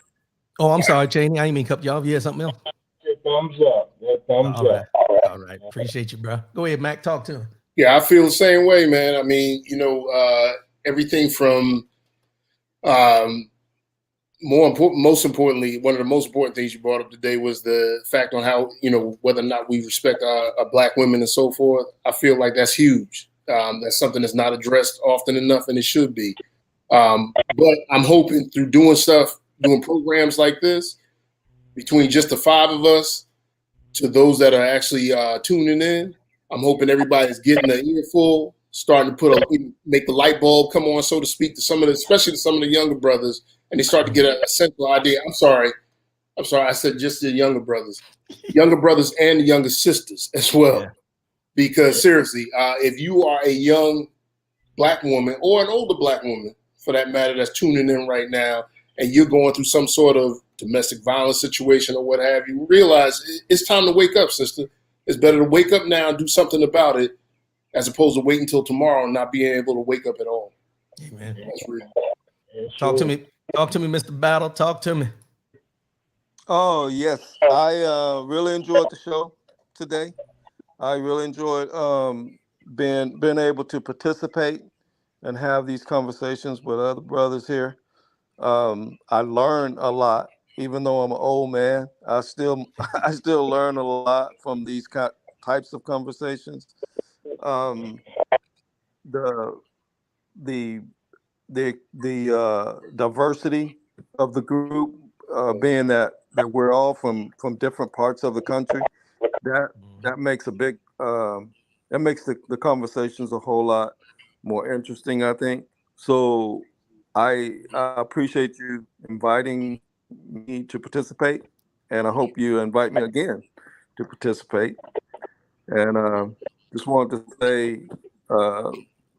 Oh, I'm sorry, Cheney. I ain't mean to cut you off. You had something else? thumbs up. Thumbs All right. up. All right. Appreciate you, bro. Go ahead, Mac. Talk to him. Yeah, I feel the same way, man. I mean, everything from most importantly, one of the most important things you brought up today was the fact on how, whether or not we respect our black women and so forth. I feel like that's huge. That's something that's not addressed often enough, and it should be. But I'm hoping through doing programs like this, between just the five of us to those that are actually tuning in, I'm hoping everybody's getting an earful, starting to make the light bulb come on, so to speak, especially to some of the younger brothers, and they start to get a central idea. I'm sorry, I said just the younger brothers and the younger sisters as well. Yeah. Because seriously, if you are a young black woman or an older black woman, for that matter, that's tuning in right now, and you're going through some sort of domestic violence situation or what have you, realize it's time to wake up, sister. It's better to wake up now and do something about it, as opposed to waiting until tomorrow and not being able to wake up at all. Amen. That's real. Talk to me. Talk to me, Mr. Battle. Talk to me. Oh yes, I really enjoyed the show today. I really enjoyed being able to participate and have these conversations with other brothers here. I learned a lot, even though I'm an old man. I still I still learn a lot from these types of conversations. Um, the the the diversity of the group, being that we're all from different parts of the country, that that makes a big that makes the conversations a whole lot more interesting, I think. So I appreciate you inviting me to participate, and I hope you invite me again to participate. And just wanted to say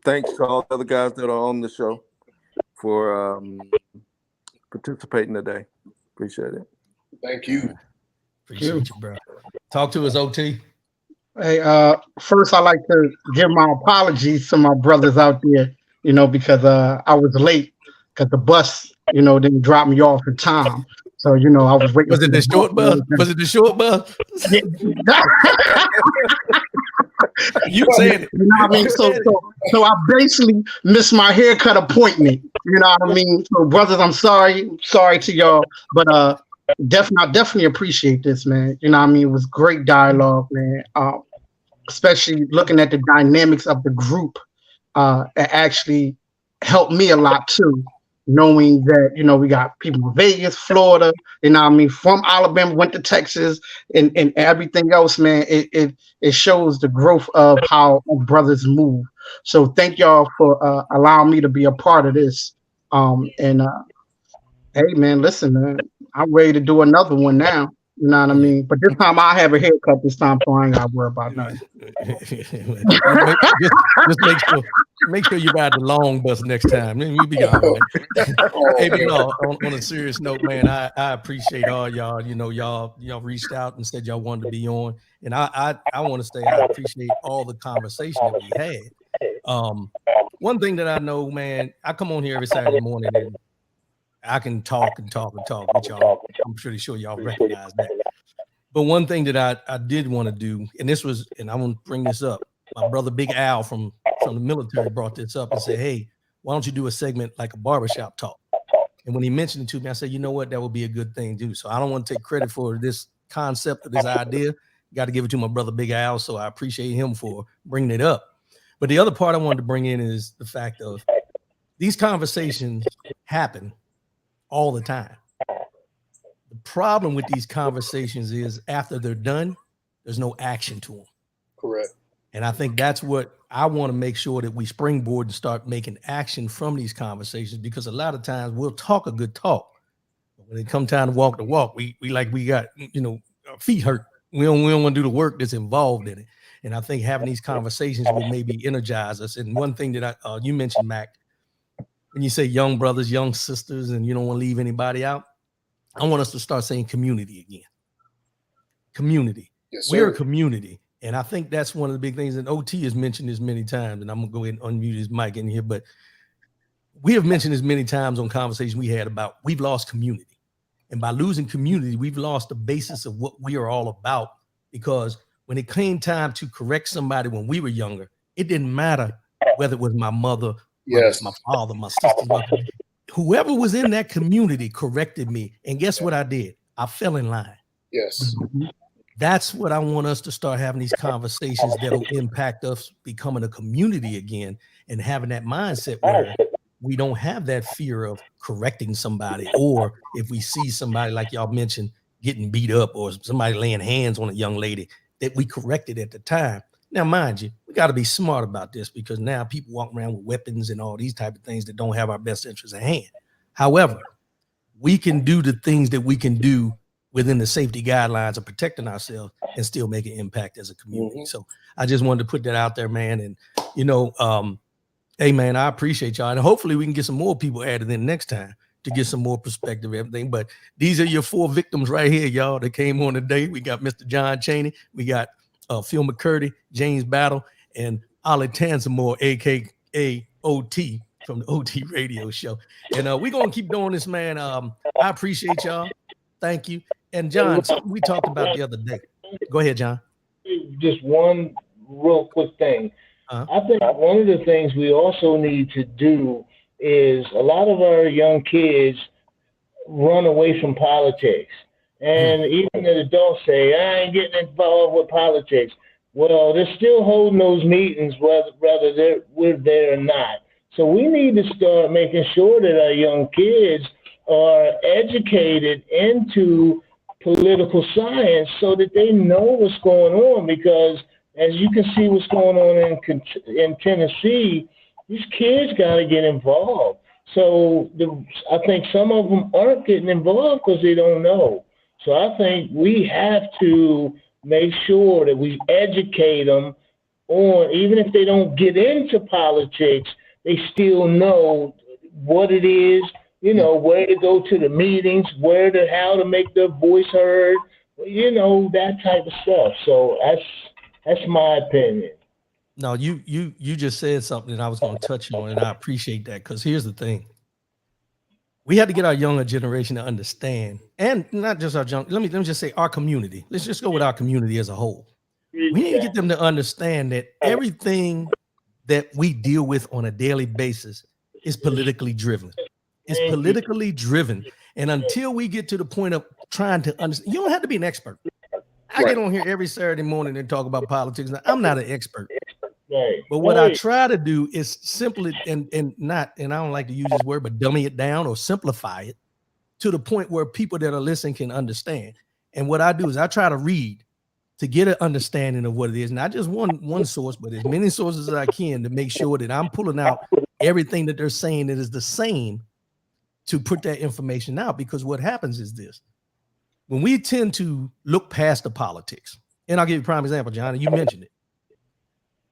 thanks to all the other guys that are on the show for participating today. Appreciate it. Thank you. Appreciate you, bro. Talk to us, OT. Hey, first I like to give my apologies to my brothers out there, because I was late because the bus, didn't drop me off in time. So, I was waiting Was for it the the short bus? Was it the short bus? You said it. You know what I mean? So I basically missed my haircut appointment. You know what I mean? So brothers, I'm sorry to y'all, but I definitely appreciate this, man. You know what I mean? It was great dialogue, man. Especially looking at the dynamics of the group, it actually helped me a lot too. Knowing that, we got people in Vegas, Florida, what I mean, from Alabama, went to Texas and everything else, man. It shows the growth of how brothers move. So thank y'all for allowing me to be a part of this. And hey, man, listen, man, I'm ready to do another one now. You know what I mean? But this time I have a haircut this time, so I ain't got to worry about nothing. just make sure you ride the long bus next time. Then you be all right. Hey, but no, on a serious note, man, I appreciate all y'all. Y'all reached out and said y'all wanted to be on, and I want to say I appreciate all the conversation that we had. One thing that I know, man, I come on here every Saturday morning and I can talk and talk and talk with y'all. I'm pretty sure y'all recognize that. But one thing that I did want to do, and I want to bring this up. My brother Big Al from the military brought this up and said, hey, why don't you do a segment like a barbershop talk? And when he mentioned it to me, I said, you know what, that would be a good thing to do. So I don't want to take credit for this concept or this idea. Got to give it to my brother Big Al. So I appreciate him for bringing it up. But the other part I wanted to bring in is the fact of these conversations happen all the time. The problem with these conversations is after they're done, there's no action to them. Correct. And I think that's what I want to make sure that we springboard and start making action from these conversations, because a lot of times we'll talk a good talk. But when it comes time to walk the walk, we got, our feet hurt. We don't want to do the work that's involved in it. And I think having these conversations will maybe energize us. And one thing that you mentioned, Mac, when you say young brothers, young sisters, and you don't want to leave anybody out, I want us to start saying community again. Community. Yes, We're sir. a community. And I think that's one of the big things. And OT has mentioned this many times, and I'm going to go ahead and unmute his mic in here. But we have mentioned this many times on conversations we had about we've lost community. And by losing community, we've lost the basis of what we are all about. Because when it came time to correct somebody when we were younger, it didn't matter whether it was my mother, Yes. my father, my sister, whoever was in that community corrected me. And guess what I did? I fell in line. Yes. That's what I want us to start having, these conversations that'll impact us becoming a community again, and having that mindset where we don't have that fear of correcting somebody, or if we see somebody, like y'all mentioned, getting beat up or somebody laying hands on a young lady, that we corrected at the time. Now, mind you, we got to be smart about this, because now people walk around with weapons and all these type of things that don't have our best interests at hand. However, we can do the things that we can do within the safety guidelines of protecting ourselves and still make an impact as a community. So I just wanted to put that out there, man. And, hey, man, I appreciate y'all. And hopefully we can get some more people added in next time to get some more perspective of everything. But these are your 4 victims right here, y'all, that came on today. We got Mr. John Chaney. We got Phil McCurdy, James Battle, and Ali Tanzamore, a.k.a. OT, from the OT radio show. And we're going to keep doing this, man. I appreciate y'all. Thank you. And John, something we talked about the other day. Go ahead, John. Just one real quick thing. I think one of the things we also need to do is, a lot of our young kids run away from politics. And even the adults say, I ain't getting involved with politics. Well, they're still holding those meetings, whether we're there or not. So we need to start making sure that our young kids are educated into political science, so that they know what's going on. Because as you can see what's going on in Tennessee, these kids got to get involved. So I think some of them aren't getting involved because they don't know. So I think we have to make sure that we educate them on, even if they don't get into politics, they still know what it is, where to go to the meetings, how to make their voice heard, that type of stuff. So that's my opinion. No, you just said something that I was going to touch on, and I appreciate that, because here's the thing. We had to get our younger generation to understand, and not just our young, let me just say our community. Let's just go with our community as a whole. We need to get them to understand that everything that we deal with on a daily basis is politically driven. It's politically driven. And until we get to the point of trying to understand, you don't have to be an expert. I get on here every Saturday morning and talk about politics. Now, I'm not an expert. But what I try to do is simply, and I don't like to use this word, but dummy it down or simplify it to the point where people that are listening can understand. And what I do is I try to read to get an understanding of what it is. Not just one source, but as many sources as I can, to make sure that I'm pulling out everything that they're saying that is the same, to put that information out. Because what happens is this: when we tend to look past the politics, and I'll give you a prime example, John, and you mentioned it.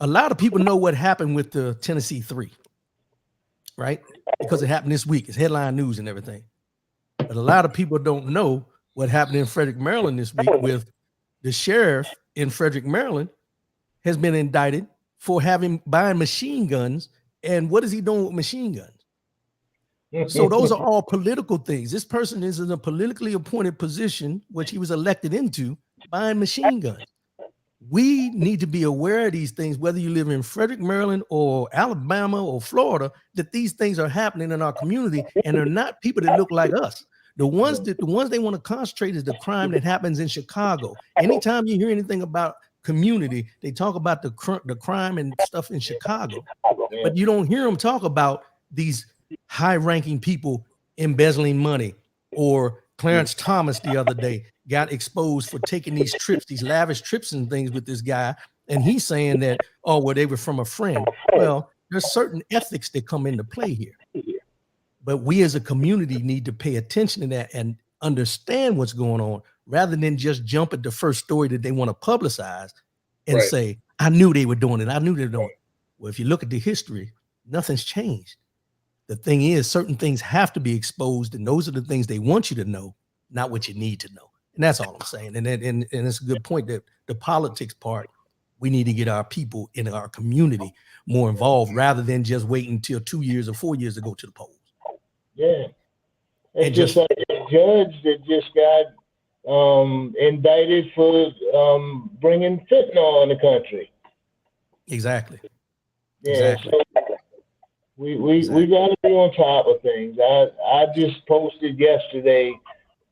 A lot of people know what happened with the Tennessee 3, right? Because it happened this week. It's headline news and everything. But a lot of people don't know what happened in Frederick, Maryland this week, with the sheriff in Frederick, Maryland has been indicted for buying machine guns. And what is he doing with machine guns? So those are all political things. This person is in a politically appointed position, which he was elected into, buying machine guns. We need to be aware of these things, whether you live in Frederick, Maryland, or Alabama or Florida, that these things are happening in our community, and they're not people that look like us. The ones they want to concentrate is the crime that happens in Chicago. Anytime you hear anything about community, they talk about the crime and stuff in Chicago, but you don't hear them talk about these high-ranking people embezzling money, or Clarence Thomas the other day got exposed for taking these trips, these lavish trips and things with this guy. And he's saying that, oh, well, they were from a friend. Well, there's certain ethics that come into play here. But we as a community need to pay attention to that and understand what's going on rather than just jump at the first story that they want to publicize and say, I knew they were doing it. I knew they were doing it. Well, if you look at the history, nothing's changed. The thing is, certain things have to be exposed, and those are the things they want you to know, not what you need to know. And that's all I'm saying. And it's a good point that the politics part, we need to get our people in our community more involved rather than just waiting until 2 years or 4 years to go to the polls. Yeah. It's just like a judge that just got indicted for bringing fentanyl in the country. Exactly. Yeah. Exactly. So we got to be on top of things. I just posted yesterday,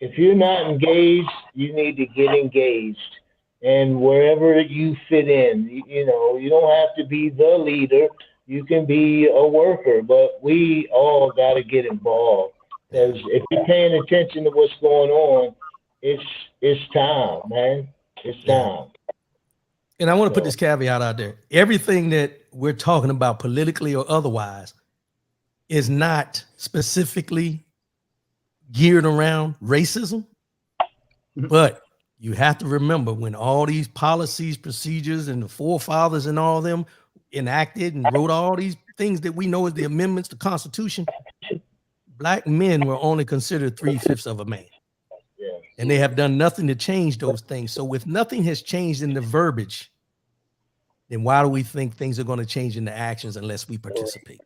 if you're not engaged, you need to get engaged. And wherever you fit in, you don't have to be the leader. You can be a worker, but we all got to get involved. Because if you're paying attention to what's going on, it's time, man. It's time. And I want to put this caveat out there. Everything that we're talking about politically or otherwise is not specifically geared around racism, but you have to remember when all these policies, procedures, and the forefathers and all of them enacted and wrote all these things that we know as the amendments to the Constitution, Black men were only considered 3/5 of a man. Yeah. And they have done nothing to change those things. So if nothing has changed in the verbiage, then why do we think things are going to change in the actions unless we participate?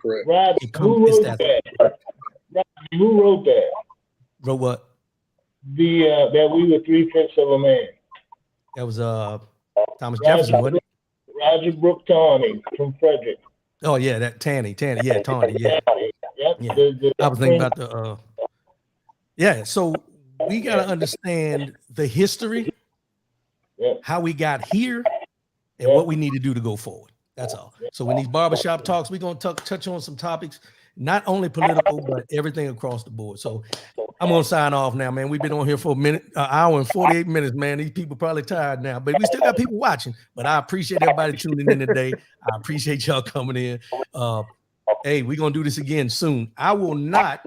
Correct. Roger, who wrote that? Who wrote that? Wrote what? That we were 3/5 of a man. That was Thomas Jefferson, wasn't it? Roger Brooke Tawney from Frederick. Oh yeah, that Tanny, yeah, Tawney, yeah. Yep. Yeah. I was thinking about the so we got to understand the history, how we got here, and what we need to do to go forward. That's all. So in these barbershop talks, we're going to touch on some topics, not only political, but everything across the board. So I'm going to sign off now, man. We've been on here for an hour and 48 minutes, man. These people probably tired now, but we still got people watching. But I appreciate everybody tuning in today. I appreciate y'all coming in. Hey, we're going to do this again soon. I will not.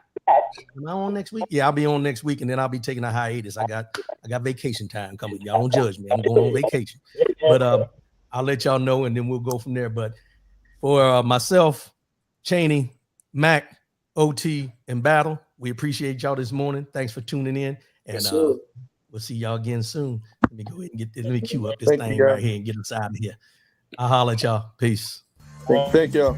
Am I on next week? Yeah, I'll be on next week, and then I'll be taking a hiatus. I got vacation time coming. Y'all don't judge me. I'm going on vacation. But I'll let y'all know, and then we'll go from there. But for myself, Cheney, Mac, OT, and Battle, we appreciate y'all this morning. Thanks for tuning in, and we'll see y'all again soon. Let me go ahead and let me cue up this thing right here and get us out of here. I'll holler at y'all. Peace. Thank y'all.